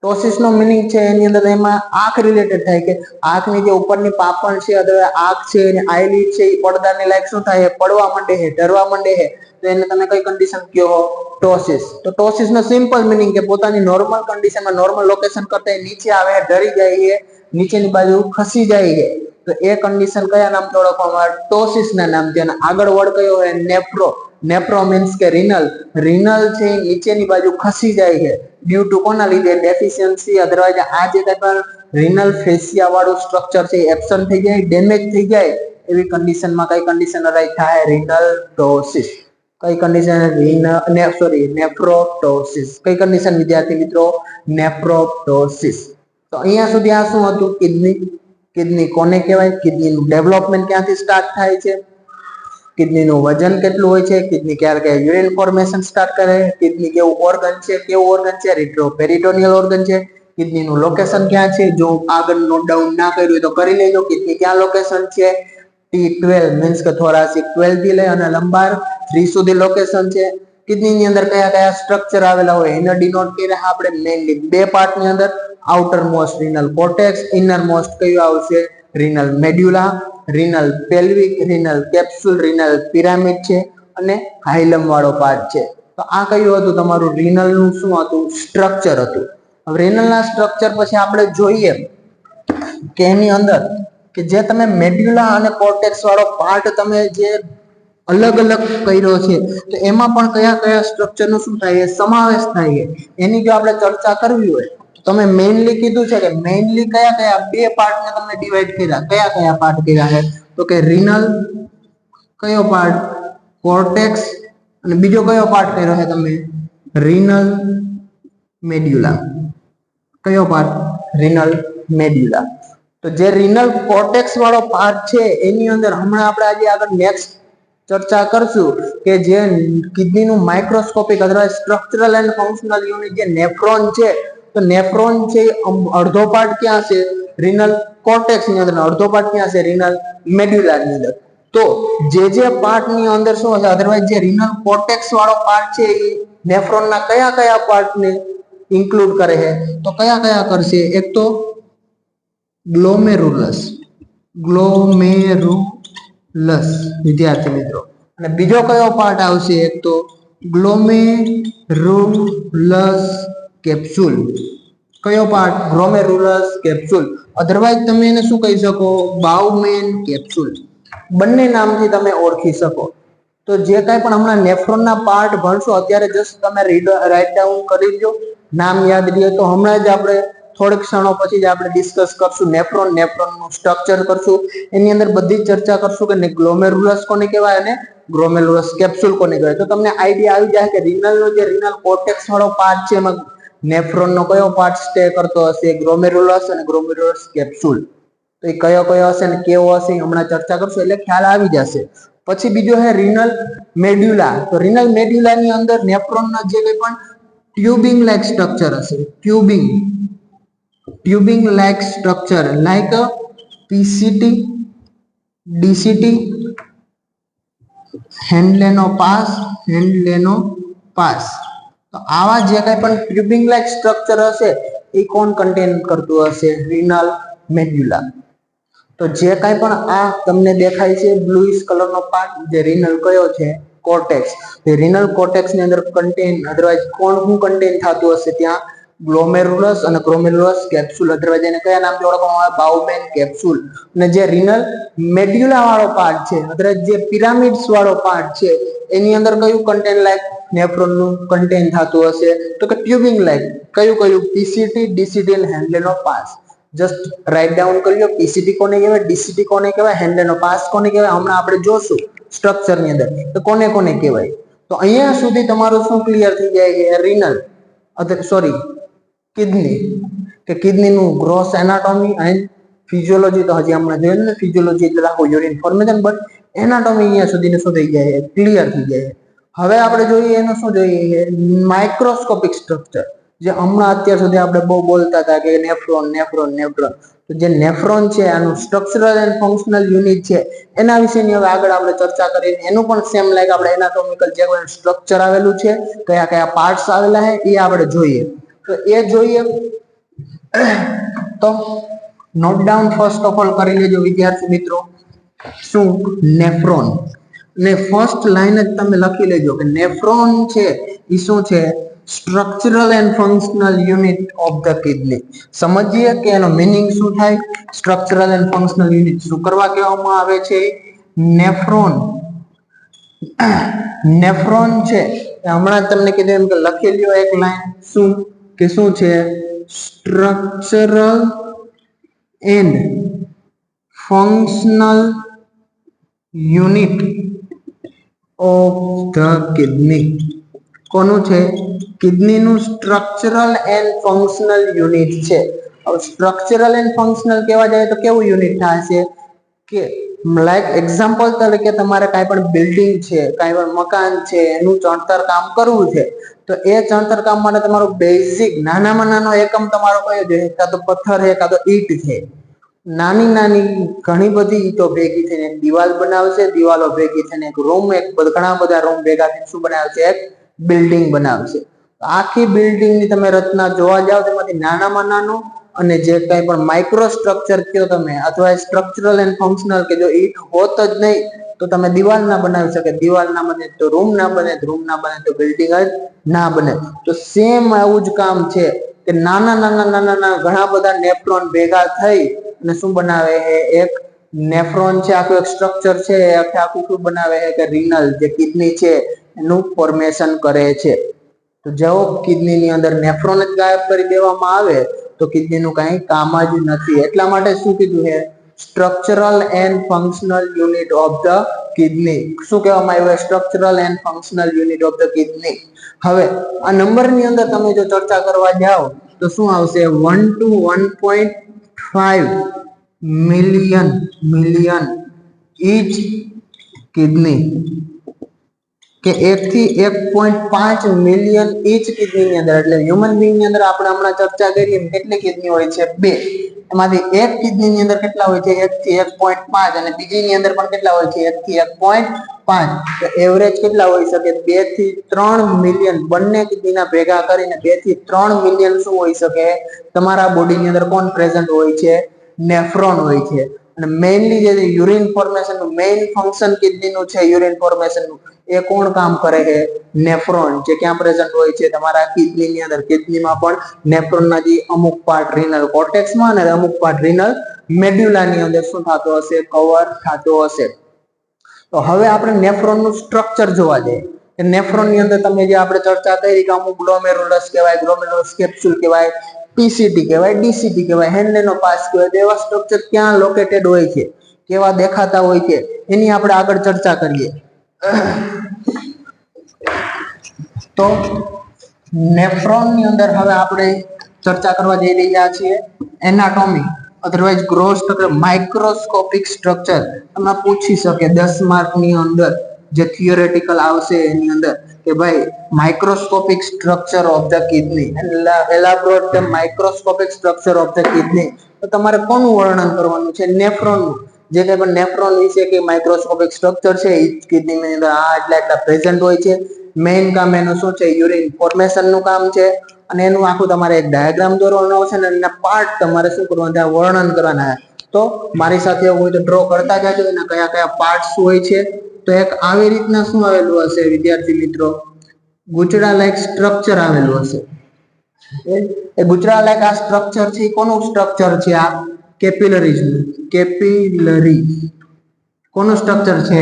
ટોસિસ નો મીનિંગ છે એની અંદર એમાં આંખ રિલેટેડ થાય કે આંખની જે ઉપરની પાપણ છે અથવા આંખ છે અને આઈલિડ છે એ પડદાને લાયક શું થાય? પડવા માંડે છે, ડરવા માંડે છે. તો એને તમે કઈ કન્ડિશન કહો? ટોસિસ. તો ટોસિસ નો સિમ્પલ મીનિંગ કે પોતાની નોર્મલ કન્ડિશનમાં નોર્મલ લોકેશન કરતા નીચે આવે, ડરી જાય છે, નીચેની બાજુ ખસી જાય છે. તો એ કન્ડિશન કયા નામથી ઓળખવામાં આવે? ટોસિસ ના નામથી. અને આગળ વર્ડ કયો હોય? નેફ્રો. નેફ્રો મીન્સ કે રીનલ. રીનલ છે નીચેની બાજુ ખસી જાય છે ડ્યુ ટુ કોના લીધે? ડેફિશિયન્સી. અધરવાઇઝ આ જે કઈ પણ રીનલ ફેસિયા વાળું સ્ટ્રક્ચર છે એબ્સન્ટ થઈ જાય, ડેમેજ થઈ જાય, એવી કન્ડિશનમાં કઈ કન્ડિશન અરાઇઝ થાય? રીનલ ટોસિસ. કઈ કન્ડિશન? નેફ્રોપ્ટોસિસ. કઈ કન્ડિશન વિદ્યાર્થી મિત્રો? નેફ્રોપ્ટોસિસ. તો અહીંયા સુધી આ શું હતું? કિડની. કિડની કોને કહેવાય? કિડનીનું ડેવલપમેન્ટ ક્યાંથી સ્ટાર્ટ થાય છે? કિડનીનું વજન કેટલું હોય છે? કિડની ક્યારે યુરિન ફોર્મેશન સ્ટાર્ટ કરે? કિડની કેવું ઓર્ગન છે? કેવું ઓર્ગન છે? રેટ્રોપેરિટોનિયલ ઓર્ગન છે. કિડનીનું લોકેશન ક્યાં છે? જો આગળ નોટ ડાઉન ના કર્યું હોય તો કરી લેજો. કિડની ક્યાં લોકેશન છે? T12 મીન્સ કે થોરાસિક 12 થી લઈ અને લંબાર 3 સુધી લોકેશન છે. કિડની ની અંદર કયા કયા સ્ટ્રક્ચર આવેલા હોય એને ડિનોટ કર્યા આપણે મેઇનલી બે પાર્ટ ની અંદર. Outermost renal cortex, innermost કયું આવશે? Renal medulla, renal pelvic, renal capsule, renal pyramid છે અને હાઇલમ વાળો પાર્ટ છે. તો આ કયું હતું? તમારું રીનલ નું શું હતું? સ્ટ્રક્ચર હતું. હવે રીનલ ના સ્ટ્રક્ચર પછી આપણે જોઈએ કે એની અંદર કે જે તમે મેડ્યુલા અને કોર્ટેક્સ વાળો પાર્ટ તમે જે અલગ અલગ કર્યો છે તો એમાં પણ કયા કયા સ્ટ્રક્ચર નો શું થાય? સમાવેશ થાય. એની જો આપણે ચર્ચા કરવી હોય તો તમે મેઇનલી કીધું છે કે મેઇનલી કયા કયા બે પાર્ટ ને તમને ડિવાઈડ કર્યા. કયા કયા પાર્ટ કર્યા છે? તો કે રીનલ, કયો પાર્ટ? કોર્ટેક્સ, અને બીજો કયો પાર્ટ કર્યો છે તમે? રીનલ મેડ્યુલા. કયો પાર્ટ? રીનલ મેડ્યુલા. તો જે રિનલ કોર્ટેક્સ વાળો પાર્ટ છે એની અંદર હમણાં આપણે આજે આગળ નેક્સ્ટ ચર્ચા કરશું કે જે કિડનીનું માઇક્રોસ્કોપિક અથવા સ્ટ્રક્ચરલ એન્ડ ફંક્શનલ યુનિટ જે નેફ્રોન છે, તો નેફ્રોન છે અડધો પાર્ટ ક્યાં છે? રિનલ કોર્ટેક્સ ની અંદર, અડધો પાર્ટ ક્યાં છે? રિનલ મેડ્યુલા ની અંદર. તો જે પાર્ટ ની અંદર શું હશે, અધરવાઇઝ જે રિનલ કોર્ટેક્સ વાળો પાર્ટ છે એ નેફ્રોન ના કયા કયા પાર્ટ ને ઇન્ક્લુડ કરે છે? તો કયા કયા કરશે? એક તો ગ્લોમેરુલસ, ગ્લોમેરુલસ વિદ્યાર્થી મિત્રો. અને બીજો કયો પાર્ટ આવશે? એક તો ગ્લોમેરુલસ કેપ્સ્યુલ. કયો પાર્ટ? ગ્લોમેરુલસ કેપ્સ્યુલ. અધરવાઇઝ તમે એને શું કહી શકો? બાઉમેન કેપ્સ્યુલ. બંને નામથી તમે ઓળખી શકો. તો જે કાંઈ પણ હમણાં નેફ્રોનના પાર્ટ ભણશો અત્યારે જસ્ટ તમે રાઇટ ડાઉન કરી લો, નામ યાદ રહે. તો હમણાં જ આપણે થોડીક ક્ષણો પછી જ આપણે ડિસ્કસ કરશું નેફ્રોનનું સ્ટ્રક્ચર કરશું. એની અંદર બધી જ ચર્ચા કરશું કે ગ્લોમેરુલસ કોને કહેવાય અને ગ્લોમેરુલસ કેપ્સ્યુલ કોને કહેવાય. તો તમને આઈડિયા આવી જાય કે રિનલનો જે રિનલ કોર્ટેક્સ વાળો પાર્ટ છે એમાં નેફ્રોનનો કયો પાર્ટ સ્ટે કરતો હશે? ગ્લોમેરુલસ અને ગ્લોમેરુલસ કેપ્સ્યુલ. તો એ કયો કયો હશે અને કેવો હશે હમણાં ચર્ચા કરશું એટલે ખ્યાલ આવી જશે. પછી બીજો છે રિનલ મેડ્યુલા. તો રિનલ મેડ્યુલા ની અંદર નેફ્રોનના જે કંઈ પણ ટ્યુબિંગ લાઇક સ્ટ્રક્ચર હશે, ટ્યુબિંગ લાઇક સ્ટ્રક્ચર લાઇક પીસીટી, ડીસીટી, હેન્ડલેનોપાસ. તો આવા જે કંઈ પણ ટ્યુબિંગ લાઇક સ્ટ્રક્ચર હશે એ કોણ કન્ટેન કરતું હશે? Renal medulla. તો જે કાંઈ પણ આ તમને દેખાય છે બ્લુઇશ કલરનો પાર્ટ, જે રિનલ કયો છે? કોર્ટેક્સ. તે રિનલ કોર્ટેક્સ ની અંદર કન્ટેન અધરવાઇઝ શું કન્ટેન થતું હશે? ત્યાં ગ્લોમેરુલસ અને ગ્લોમેરુલસ કેપ્સ્યુલ, અધરવાઇઝ એને કયા નામથી ઓળખવામાં આવે? બાઉમેન કેપ્સ્યુલ. અને જે રિનલ મેડ્યુલા વાળો પાર્ટ છે, અધરવાઇઝ જે પિરામિડ્સ વાળો પાર્ટ છે એની અંદર કયું કન્ટેન લાઈક નેફ્રોનનું કન્ટેન થતું હશે? તો કે ટ્યુબિંગ લાઈક. કયું? પીસીટી, ડીસીટી અને હેન્ડલેનોપાસ. જસ્ટ રાઇટ ડાઉન કરી લો. પીસીટી કોને કહેવાય, ડીસીટી કોને કહેવાય, હેન્ડલેનોપાસ કોને કહેવાય? હમણાં આપણે જોશું સ્ટ્રક્ચર ની અંદર તો કોને કોને કહેવાય. તો અહીંયા સુધી તમારું શું ક્લિયર થઈ જાય છે? રિનલ કિડની, કે કિડનીનું ગ્રોસ એનાટોમી એન્ડ ફિઝિયોલોજી તો હજી હમણાં જોયું ને, ફિઝિયોલોજી એટલે આખું યુરિન ફોર્મેશન, બટ એનાટોમી અહીંયા સુધીનું શું થઈ જાય? ક્લિયર થઈ જાય. હવે આપણે જોઈએ એનું શું જોઈએ? Microscopic structure. જે હમણાં અત્યાર સુધી આપણે બહુ બોલતા હતા કે નેફ્રોન. તો જે નેફ્રોન છે આનું સ્ટ્રક્ચરલ એન્ડ ફંક્શનલ યુનિટ છે એના વિશેની હવે આગળ આપણે ચર્ચા કરીએ. એનું પણ સેમ લાઈક આપણે એનાટોમિકલ જે સ્ટ્રક્ચર આવેલું છે, કયા કયા પાર્ટ્સ આવેલા છે એ આપણે જોઈએ. તો એ જોઈએ તો note down first of all કરી લેજો વિદ્યાર્થી મિત્રો. શું? નેફ્રોન. ને ફર્સ્ટ લાઈન જ તમે લખી લેજો કે નેફ્રોન છે એ શું છે? Structural and functional unit of the kidney. સમજીએ કે એનો મીનિંગ શું થાય? સ્ટ્રક્ચરલ એન્ડ ફંક્શનલ યુનિટ શું કરવા કહેવામાં આવે છે? નેફ્રોન છે હમણાં તમને કીધું એમ કે લખી લ્યો એક લાઈન. શું છે? Structural and functional unit of the kidney. કોનું છે? કિડનીનું સ્ટ્રક્ચરલ એન્ડ ફંક્શનલ યુનિટ છે. હવે સ્ટ્રક્ચરલ એન્ડ ફંક્શનલ કહેવા જાય તો કેવું યુનિટ થશે? કે લાઈક એક્ઝામ્પલ તરીકે તમારે કાંઈ પણ બિલ્ડિંગ છે, કાંઈ પણ મકાન છે, એનું ચણતર કામ કરવું છે, તો એ ચણતર કામ માટે તમારું બેઝિક નાનામાં નાનો એકમ તમારો કયો છે? કાં તો પથ્થર છે, કાં તો ઈંટ છે. નાની ઘણી બધી ઈંટો ભેગી થઈને દિવાલ બનાવશે, દિવાલો ભેગી થઈને એક રૂમ, ઘણા બધા રૂમ ભેગા થઈને શું બનાવશે? એક બિલ્ડિંગ બનાવશે. આખી બિલ્ડિંગની તમે રચના જોવા જાવ તેમાંથી નાનામાં નાનો અને જે કંઈ પણ માઇક્રો સ્ટ્રક્ચર કયો તમે, અથવા સ્ટ્રક્ચરલ એન્ડ ફંક્શનલ કે જો ઈંટ હોત જ નહીં તો તમે દિવાલ ના બનાવી શકે, દિવાલ ના બને તો રૂમ ના બને, રૂમ ના બને તો બિલ્ડિંગ જ ના બને. તો સેમ આવું જ કામ છે કે નાના ઘણા બધા નેફ્રોન ભેગા થઈ અને શું બનાવે છે? એક નેફ્રોન છે, આખું એક સ્ટ્રક્ચર છે, આખું શું બનાવે છે? કે રિનલ જે કિડની છે એનું ફોર્મેશન કરે છે. તો જો કિડનીની અંદર નેફ્રોન જ ગાયબ કરી દેવામાં આવે તો કિડનીનું કાંઈ કામ જ નથી. એટલા માટે શું કીધું છે? Structural and functional unit of the kidney. શું કહેવામાં આવ્યું? Structural and functional unit of the kidney. હવે આ નંબરની અંદર તમે જો ચર્ચા કરવા જાઓ તો શું આવશે? 1 to 1.5 મિલિયન ઈચ કિડની કે 1 થી 1.5 મિલિયન ઈચ કિડની ની અંદર, એટલે હ્યુમન બીંગ ની અંદર આપણે હમણાં ચર્ચા કરી કેટલી કિડની હોય છે? 2. એમાંથી એક કિડની ની અંદર કેટલા હોય છે? 1 થી 1.5, અને બીજી ની અંદર પણ કેટલા હોય છે? 1 થી 1.5. તો એવરેજ કેટલા હોઈ શકે? 2 થી 3 મિલિયન. બંને કિડનીના ભેગા કરીને 2 થી 3 મિલિયન શું હોઈ શકે? તમારા બોડી ની અંદર કોણ પ્રેઝન્ટ હોય છે? નેફ્રોન હોય છે. અને મેઇનલી જે યુરિન ફોર્મેશન નું મેઇન ફંક્શન કિડની નું છે, યુરિન ફોર્મેશન નું, એ કોણ કામ કરે છે? નેફ્રોન. જે ક્યાં પ્રેઝન્ટ હોય છે? તમારા કિડની ની અંદર. કિડનીમાં પણ નેફ્રોનના જે અમુક પાર્ટ રીનલ કોર્ટેક્સમાં અને અમુક પાર્ટ રીનલ મેડ્યુલા ની અંદર શું થતો હશે? કવર થતો હશે. તો હવે આપણે નેફ્રોન નું સ્ટ્રક્ચર જોવા જઈએ. નેફ્રોન ની અંદર તમે જે આપણે ચર્ચા કરી કે અમુક ગ્લોમેરુલસ કહેવાય, ગ્લોમેરુલસ કેપ્સ્યુલ કહેવાય, પીસીટી કહેવાય, ડીસીટી કહેવાય, હેન્ડલેનો પાસ કહેવાય. એવા સ્ટ્રક્ચર ક્યાં લોકેટેડ હોય છે, કેવા દેખાતા હોય છે, એની આપણે આગળ ચર્ચા કરીએ. તો નેફ્રોન ની અંદર હવે આપણે ચર્ચા કરવા જઈ રહ્યા છીએ anatomy, otherwise gross structure, microscopic structure. એમાં પૂછી શકે 10 માર્ક ની અંદર જે થિયોરેટિકલ આવશે એની અંદર કે ભાઈ microscopic structure of the kidney, elaborate the microscopic structure of the kidney. તો તમારે કોનું વર્ણન કરવાનું છે? નેફ્રોનનું. જે કંઈ પણ નેફ્રોન વિશે કે માઇક્રોસ્કોપિક સ્ટ્રક્ચર છે એ કિડનીની અંદર એટલા પ્રેઝન્ટ હોય છે. મેઇન કામ એનું શું છે? યુરિન ફોર્મેશન નું કામ છે. અને એનું આખું તમારે એક ડાયાગ્રામ દોરવાનો છે ને એના પાર્ટ તમારે શું કરવાના છે? વર્ણન કરવાના છે. તો મારી સાથે એવું હોય તો ડ્રો કરતા જાજો એના કયા કયા પાર્ટ્સ હોય છે. તો એક આવી રીતના શું આવેલું હશે વિદ્યાર્થી મિત્રો? ગુચડા લાઈક સ્ટ્રક્ચર આવેલું હશે. એ ગુચડા લાઈક આ સ્ટ્રક્ચર છે, કોનું સ્ટ્રક્ચર છે? આ કેપિલરીઝ નું. કેપિલરી કોનું સ્ટ્રક્ચર છે?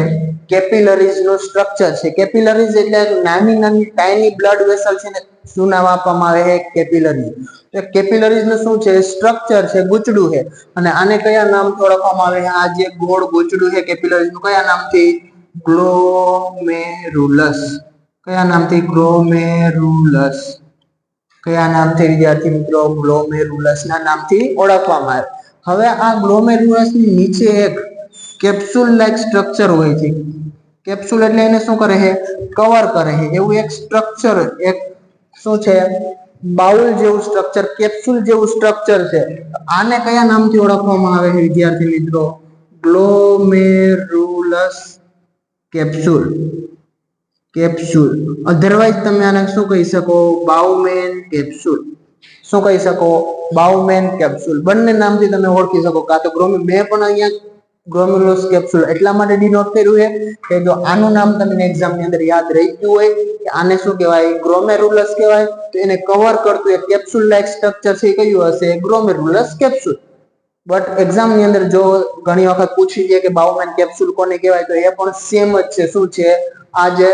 કેપિલરીઝ નું સ્ટ્રક્ચર છે. કેપિલરીઝ એટલે નાની નાની ટાઇની બ્લડ વેસલ છે ને શું નામ આપવામાં આવે છે? કેપિલરી. કેપિલરીઝ નું શું છે? સ્ટ્રક્ચર છે, ગુચડું છે. અને આને કયા નામથી ઓળખવામાં આવે છે? આ જે ગોળ ગુચડું છે કેપિલરીઝ નું, કયા નામથી? ગ્લોમેરુલસ. કયા નામથી? ગ્લોમેરુલસ. કયા નામથી વિદ્યાર્થી મિત્રો? ગ્લોમેરુલસ ના નામથી ઓળખવામાં આવે. હવે આ ગ્લોમેરુલસ ની નીચે એક કેપ્સ્યુલ લાઈક સ્ટ્રક્ચર હોય છે. કેપ્સ્યુલ એટલે એને શું કરે છે? કવર કરે છે. એવું એક સ્ટ્રક્ચર, એક શું છે? બાઉલ જેવું સ્ટ્રક્ચર, કેપ્સ્યુલ જેવું સ્ટ્રક્ચર છે. આને કયા નામથી ઓળખવામાં આવે છે વિદ્યાર્થી મિત્રો? ગ્લોમેરુલસ કેપ્સ્યુલ. કેપ્સ્યુલ. અધરવાઇઝ તમે આને શું કહી શકો? બાઉમેન કેપ્સ્યુલ. શું કહી શકો? બાઉમેન કેપ્સ્યુલ. બંને નામથી તમે ઓળખી શકો. કાં તો મેં પણ અહીંયા ગ્લોમેરુલસ કેપ્સ્યુલ એટલા માટે ડિનોટ કર્યું છે કે જો આનું નામ તમને એક્ઝામ ની અંદર યાદ રહી ગયું હોય કે આને શું કહેવાય? ગ્લોમેરુલસ કહેવાય, તો એને કવર કરતું એક કેપ્સ્યુલ લાઈક સ્ટ્રક્ચર છે કયું હશે? ગ્લોમેરુલસ કેપ્સ્યુલ. બટ એક્ઝામ ની અંદર જો ઘણી વખત પૂછી છે કે બાઉમેન કેપ્સ્યુલ કોને કહેવાય, તો એ પણ સેમ જ છે. શું છે? આ જે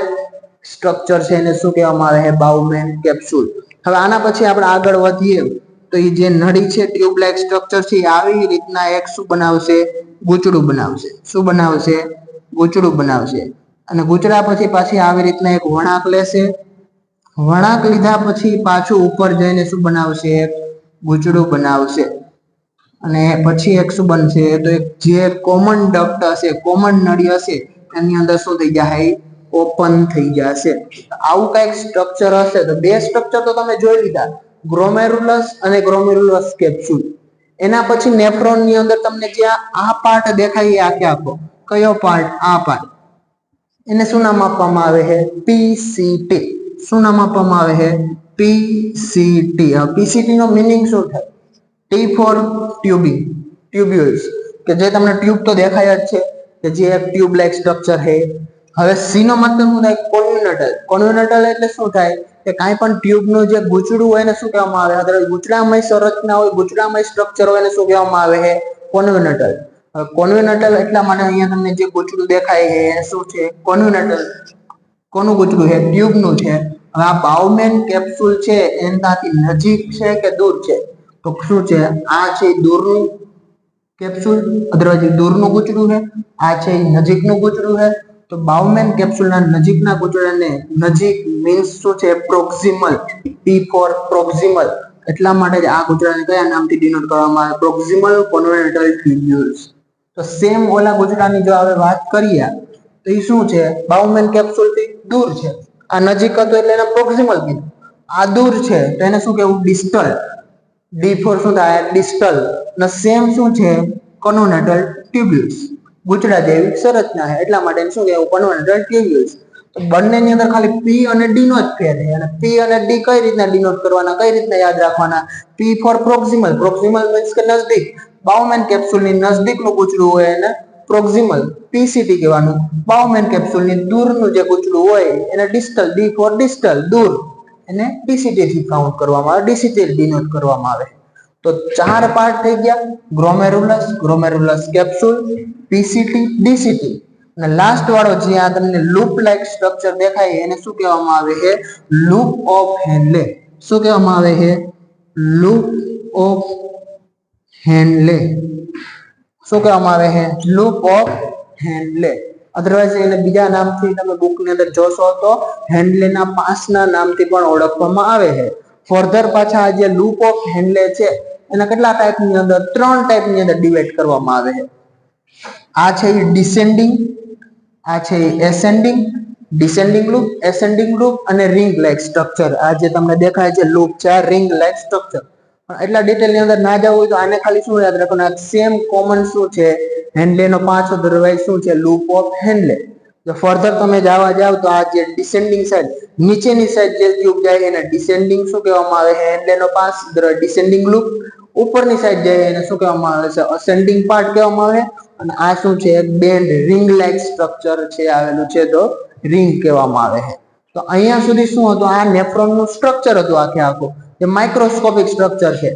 સ્ટ્રક્ચર છે એને શું કહેવામાં આવે છે? બાઉમેન કેપ્સ્યુલ. હવે આના પછી આપણે આગળ વધીએ તો એ જે નળી છે, ટ્યુબ લાઈક સ્ટ્રક્ચર છે, આવી રીતના એક શું બનાવશે? ગુચડું બનાવશે. શું બનાવશે? ગુચડું બનાવશે. અને ગુચડા પછી પાછી આવી રીતના એક વળાંક લેશે. વળાંક લીધા પછી પાછું ઉપર જઈને શું બનાવશે? ગુચડું બનાવશે. અને પછી એક શું બનશે? તો એક જે કોમન ડક્ટ હશે, કોમન નળી હશે, એની અંદર શું થઈ જશે? ઓપન થઈ જશે. આવું કઈક સ્ટ્રક્ચર હશે. તો બે સ્ટ્રક્ચર તો તમે જોઈ લીધા, ગ્લોમેરુલસ અને ગ્લોમેરુલસ કેપ્સ્યુલ. એના પછી નેફ્રોન ની અંદર તમને જે આ પાર્ટ દેખાય એ આખે આખો કયો પાર્ટ? આ પાર્ટ. એને શું નામ આપવામાં આવે છે? પીસીટી. શું નામ આપવામાં આવે છે? પીસીટી. પીસીટી નો મિનિંગ શું થાય? ટી ફોર ટ્યુબિંગ, ટ્યુબ્યુલ્સ, કે જે તમને ટ્યુબ તો દેખાય જ છે કે જે એક ટ્યુબ લાઈક સ્ટ્રક્ચર છે. હવે સી નો મતલબ શું થાય? કોન્યુનેટલ. કોન્યુનેટલ એટલે શું થાય? કે કાંઈ પણ ટ્યુબ નું જે ગુચડું હોય એને શું કહેવામાં આવે? અગર ગુચડામય સંરચના હોય, ગુચડામય સ્ટ્રક્ચર હોય એને શું કહેવામાં આવે છે? કોન્યુનેટલ. કોન્યુનેટલ એટલા માટે અહીંયા તમને જે ગુચડું દેખાય છે એ શું છે? કોન્યુનેટલ. કોનું ગુચડું છે? ટ્યુબ નું છે. હવે આ બાઉમેન કેપ્સ્યુલ છે એનાથી નજીક છે કે દૂર છે? તો શું છે? આ છે દૂરનું કેપ્સ્યુલ, અધરવાઇઝ દૂરનું ગુચડું છે. આ છે નજીકનું ગુચડું છે. તો બાઉમેન કેપ્સ્યુલના નજીકના ગુચડાને, નજીક મીન્સ શું છે? પ્રોક્સિમલ. P four proximal. એટલા માટે જ આ ગુજરાતને કયા નામથી ડિનોટ કરવામાં આવે? પ્રોક્સિમલ કોન્વેન્ટલ ટ્યુબ્યુલ્સ. તો સેમ ઓલા ગુજરાતની જો હવે વાત કરીએ તો એ શું છે? બાઉમેન કેપ્સ્યુલ થી દૂર છે. આ નજીક હતું એટલે એને પ્રોક્સિમલ કીધું. આ દૂર છે તો એને શું કહેવું? ડિસ્ટલ. D4 શું થાય? ડિસ્ટલ. અને સેમ શું છે? કોન્વેન્ટલ ટ્યુબ્યુલ્સ. ગુચડા જેવી સંરચના છે એટલા માટે શું કહેવું? કોન્વેન્ટલ ટ્યુબ્યુલ્સ. તો બંનેની અંદર ખાલી P અને D નો જ ફેર છે. અને P અને D કઈ રીતના ડિનોટ કરવાના, કઈ રીતના યાદ રાખવાના? P for proximal. Proximal means કે નજદીક. બાઉમેન કેપ્સ્યુલની નજદીકનું ગુચડું હોય એને પ્રોક્સિમલ PCT કહેવાનું. બાઉમેન કેપ્સ્યુલની દૂરનું જે ગુચડું હોય એને ડિસ્ટલ. D ફોર ડિસ્ટલ, દૂર. એને PCT થી કાઉન્ટ કરવામાં આવે, DCT ડિનોટ કરવામાં આવે. તો 4 પાર્ટ થઈ ગયા: ગ્લોમેરુલસ, ગ્લોમેરુલસ કેપ્સ્યુલ, PCT, DCT. અને લાસ્ટ વાળો જે આ તમને લૂપ લાઇક સ્ટ્રક્ચર દેખાય એને શું કહેવામાં આવે છે? Loop of Henle. શું કહેવામાં આવે છે? Loop of Henle. શું કહેવામાં આવે છે? Loop of હેનલે. અધરવાઇઝ એને બીજા નામથી તમે બુકની અંદર જોશો તો હેનલેના પાસના નામથી પણ ઓળખવામાં આવે છે. ફર્ધર પાછા આ જે લૂપ ઓફ હેનલે છે એના કેટલા ટાઈપની અંદર? 3 ટાઈપની અંદર ડિવાઈડ કરવામાં આવે છે. આ છે ડિસેન્ડિંગ, આ છે ascending, descending loop, ascending loop અને રિંગ લાઇક સ્ટ્રક્ચર. આ જે તમને દેખાય છે લૂપ છે આ રિંગ લાઇક સ્ટ્રક્ચર. એટલા ડિટેલ ની અંદર ના જવું હોય તો આને ખાલી શું યાદ રાખવાનું? સેમ કોમન શું છે? હેનલે નો પાછો અધરવાઇઝ શું છે? Loop of Henle. જો ફર્ધર તમે જવા જાવ તો આ જે ડિસેન્ડિંગ સાઈડ, નીચેની સાઈડ જે ટ્યુબ જાય એને ડિસેન્ડિંગ શું કહેવામાં આવે? હેનલે નો પાસ ડિસેન્ડિંગ લૂપ. ઉપરની સાઈડ જાય એને શું કહેવામાં આવે છે? અસેન્ડિંગ પાર્ટ કહેવામાં આવે. અને આ શું છે? બેન્ડ રિંગ લાઇક સ્ટ્રક્ચર છે આવેલું છે તો રિંગ કહેવામાં આવે છે. તો અહીંયા સુધી શું હતું? આ નેફ્રોન નું સ્ટ્રક્ચર હતું આખે આખું. જે માઇક્રોસ્કોપિક સ્ટ્રક્ચર છે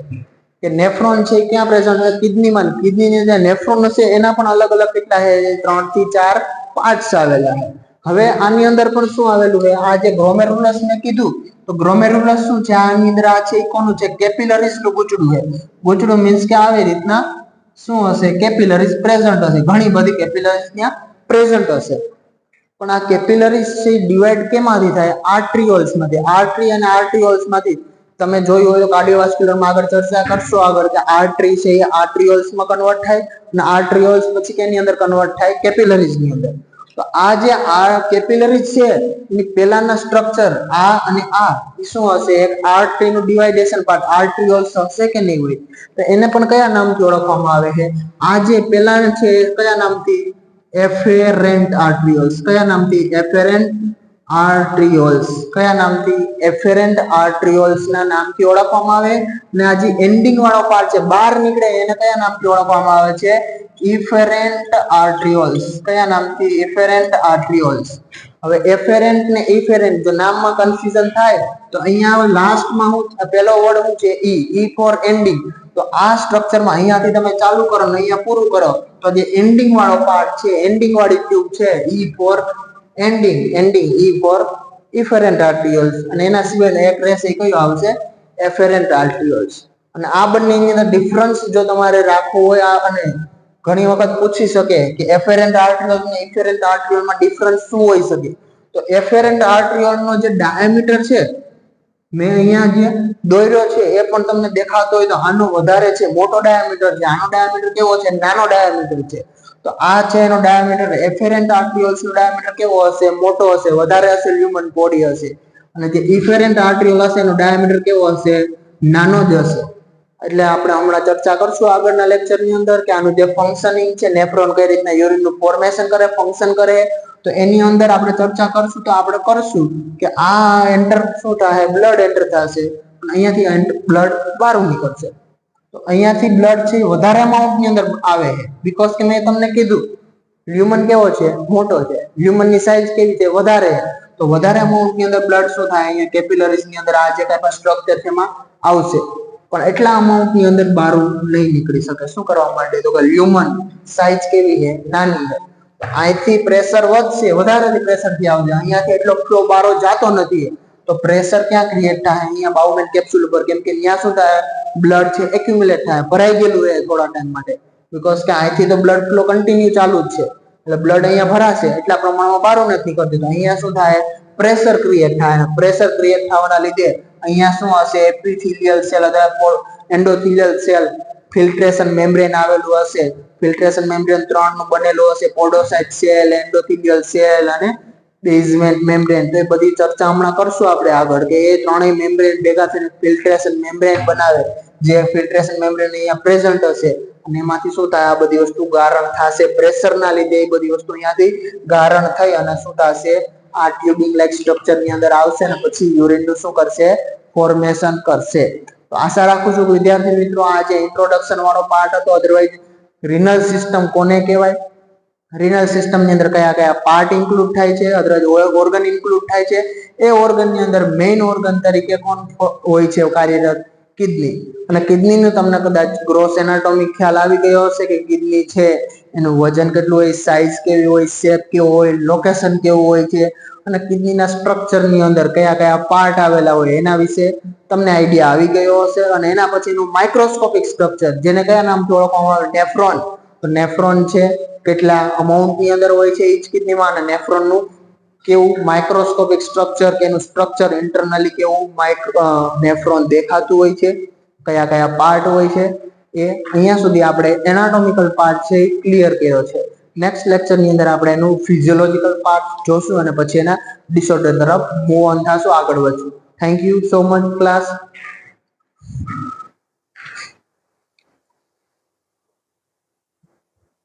કે નેફ્રોન છે ક્યાં પ્રેઝન્ટ છે? કિડનીમાં. કિડનીની જે નેફ્રોન હશે એના પણ અલગ અલગ કેટલા છે? 3 થી 4 પાર્ટ્સ આવેલા છે. હવે આની અંદર પણ શું આવેલું છે? આ જે ગ્લોમેરુલસ મેં કીધું તો ગ્લોમેરુલસ શું છે? આની અંદર આ છે કોનું છે? કેપિલરીઝ નું ગુચડું છે. ગુચડું મીન્સ કે આવી રીતના શું હશે? કેપિલરીઝ પ્રેઝન્ટ હશે. ઘણી બધી કેપિલરીઝ ત્યાં પ્રેઝન્ટ હશે. પણ આ કેપિલરીઝ છે ડિવાઈડ કેમાંથી થાય? આર્ટ્રિયોલ્સ માંથી. આર્ટરી અને આર્ટ્રિયોલ્સ માંથી. તમે જોયું હોય તો કાર્ડિયોવાસ્ક્યુલરમાં આગળ ચર્ચા કરશો આગળ કે આર્ટરી છે એ આર્ટ્રિયોલ્સમાં કન્વર્ટ થાય અને આર્ટ્રિયોલ્સ પછી કેની અંદર કન્વર્ટ થાય? કેપિલરીઝ ની અંદર. તો આ જે આ કેપિલરીઝ છે એની પહેલાના સ્ટ્રક્ચર આ અને આ શું હશે? એક આર્ટરી નું ડિવાઇડેશન પાર્ટ. આર્ટ્રિયોલ્સ હશે કે નહીં હોય? તો એને પણ કયા નામથી ઓળખવામાં આવે છે? આ જે પહેલા છે કયા નામથી? એફેરેન્ટ આર્ટ્રિયોલ્સ. કયા નામથી? એફેરેન્ટ આર્ટ્રિયોલ્સ. કયા નામથી? એફેરેન્ટ આર્ટ્રિયોલ્સ ના નામથી ઓળખવામાં આવે. અને આ જે એન્ડિંગ વાળો પાર્ટ છે બહાર નીકળે એને કયા નામથી ઓળખવામાં આવે છે? ઇફેરેન્ટ આર્ટ્રિયોલ્સ. કયા નામથી? ઇફેરેન્ટ આર્ટ્રિયોલ્સ. હવે એફેરેન્ટ ને ઇફેરેન્ટ જો નામમાં કન્ફ્યુઝન થાય તો અહીંયા લાસ્ટમાં હું પહેલો વર્ડ શું છે? E for ending. તો આ સ્ટ્રક્ચરમાં અહીંયાથી તમે ચાલુ કરો ને અહીંયા પૂરું કરો તો જે એન્ડિંગ વાળો પાર્ટ છે, એન્ડિંગ વાળી ટ્યુબ છે, E for ending, ending E for ઇફેરેન્ટ આર્ટ્રિયોલ્સ. અને એના સિવાય એક રહેશે કયો આવશે? એફેરેન્ટ આર્ટ્રિયોલ્સ. અને આ બંનેની અંદર ડિફરન્સ જો તમારે રાખવો હોય અને ઘણી વખત પૂછી શકે કે એફેરેન્ટ આર્ટ્રિયોલ અને ઇફેરેન્ટ આર્ટ્રિયોલમાં ડિફરન્સ શું હોઈ શકે? તો એફેરેન્ટ આર્ટ્રિયોલનો જે ડાયામીટર છે મેં અહીંયા જે દોર્યો છે એ પણ તમને દેખાતો હોય તો આનો વધારે છે, મોટો ડાયામીટર છે. આનો ડાયામીટર કેવો છે? નાનો ડાયામીટર છે. તો આ છે એનો ડાયામીટર. એફેરેન્ટ આર્ટ્રિયોલ્સ નો ડાયામીટર કેવો હશે? મોટો હશે, વધારે હશે, હ્યુમન બોડી હશે. અને જે ઇફેરેન્ટ આર્ટ્રિયોલ હશે એનો ડાયામીટર કેવો હશે? નાનો જ હશે. એટલે આપણે હમણાં ચર્ચા કરશું આગળના લેક્ચરની અંદર કે આનું જે ફંક્શનિંગ છે, નેફ્રોન કઈ રીતના યુરિનનું ફોર્મેશન કરે, ફંક્શન કરે, તો એની અંદર આપણે ચર્ચા કરશું. તો આપણે કરશું કે આ એન્ટર શું થાય? બ્લડ એન્ટર થશે અને અહીંયાથી બ્લડ બહાર નીકળશે. તો અહીંયાથી બ્લડ છે વધારે અમાઉન્ટની અંદર આવે છે બીકોઝ કે મેં તમને કીધું હ્યુમન કેવો છે? મોટો છે. હ્યુમનની સાઈઝ કેવી છે? વધારે. તો વધારે અમાઉન્ટની અંદર બ્લડ શું થાય? અહીંયા કેપિલરીઝની અંદર આ જે કાંઈ સ્ટ્રક્ચર છે એમાં આવશે. પણ એટલા અમાઉન્ટની અંદર બહાર નહીં નીકળી શકે. શું કરવા માટે? તો કે હ્યુમન સાઈઝ કેવી છે? નાની છે. અહીંથી પ્રેશર વધશે, વધારે પ્રેશરથી આવશે. અહીંયાથી એટલો ફ્લો બહાર જાતો નથી તો પ્રેશર ક્યાં ક્રિએટ થાય? અહીંયા બાઉમેન કેપ્સ્યુલ ઉપર. કેમ કે ત્યાં શું થાય? બ્લડ છે એક્યુમ્યુલેટ થાય, ભરાઈ ગયેલું રહે થોડા ટાઈમ માટે. બીકોઝ કે અહીંથી તો બ્લડ ફ્લો કન્ટિન્યુ ચાલુ જ છે એટલે બ્લડ અહીંયા ભરાશે એટલા પ્રમાણમાં બહાર નથી કરતી. તો અહીંયા શું થાય? પ્રેશર ક્રિએટ થાય. પ્રેશર ક્રિએટ થવાના લીધે અહીંયા શું હશે એપિથેલિયલ સેલ અથવા એન્ડોથેલિયલ સેલ ફિલ્ટ્રેશન મેમ્બ્રેન આવેલું હશે ફિલ્ટ્રેશન મેમ્બ્રેન 3 નું બનેલું હશે પોડોસાઇટ સેલ એન્ડોથેલિયલ સેલ અને બેઝમેન્ટ મેમ્બ્રેન તો એ બધી ચર્ચા હમણાં કરશું આપણે આગળ કે એ ત્રણેય મેમ્બ્રેન ભેગા થઈને ફિલ્ટ્રેશન મેમ્બ્રેન બનાવે જે ફિલ્ટ્રેશન મેમ્બ્રેન અહીંયા પ્રેઝન્ટ હશે અને એમાંથી શું થાય આ બધી વસ્તુ ગારણ થશે પ્રેશરના લીધે એ બધી વસ્તુ અહીંયાથી ગારણ થઈ અને શું થશે આ ટ્યુબિંગ લાઇક સ્ટ્રક્ચર ની અંદર આવશે ને પછી યુરિન નું શું કરશે ફોર્મેશન કરશે તો આશા રાખું છું કે વિદ્યાર્થી મિત્રો આ જે ઇન્ટ્રોડક્શન વાળો પાર્ટ હતો અધરવાઇઝ રિનલ સિસ્ટમ કોને કહેવાય રિનલ સિસ્ટમ ની અંદર કયા કયા પાર્ટ ઇન્ક્લુડ થાય છે અધરવાઇઝ ઓર્ગન ઇન્ક્લુડ થાય છે એ ઓર્ગન ની અંદર મેઇન ઓર્ગન તરીકે કોણ હોય છે કાર્યરત કિડની અને કિડની નું તમને કદાચ ગ્રોસ એનાટોમિક ખ્યાલ આવી ગયો હશે કે કિડની છે એનું વજન કેટલું હોય સાઇઝ કેવી હોય શેપ કેવો હોય લોકેશન કેવું હોય છે અને કિડનીના સ્ટ્રક્ચર ની અંદર કયા કયા પાર્ટ આવેલા હોય એના વિશે તમને આઈડિયા આવી ગયો હશે અને એના પછીનું માઇક્રોસ્કોપિક સ્ટ્રક્ચર જેને કયા નામથી ઓળખવામાં આવે નેફ્રોન તો નેફ્રોન છે કેટલા અમાઉન્ટ ની અંદર હોય છે ઈચ કિડનીમાં અને નેફ્રોન નું કેવું માઇક્રોસ્કોપિક સ્ટ્રક્ચર કે એનું સ્ટ્રક્ચર ઇન્ટરનલી કેવું નેફ્રોન દેખાતું હોય છે કયા કયા પાર્ટ હોય છે એ અહીંયા સુધી આપણે એનાટોમિકલ પાર્ટ છે એ ક્લિયર કર્યો છે નેક્સ્ટ લેક્ચર ની અંદર આપણે એનું ફિઝિયોલોજીકલ પાર્ટ જોશું અને પછી એના ડિસઓર્ડર તરફ મૂવ ઓન થશું આગળ વધશું thank you so much class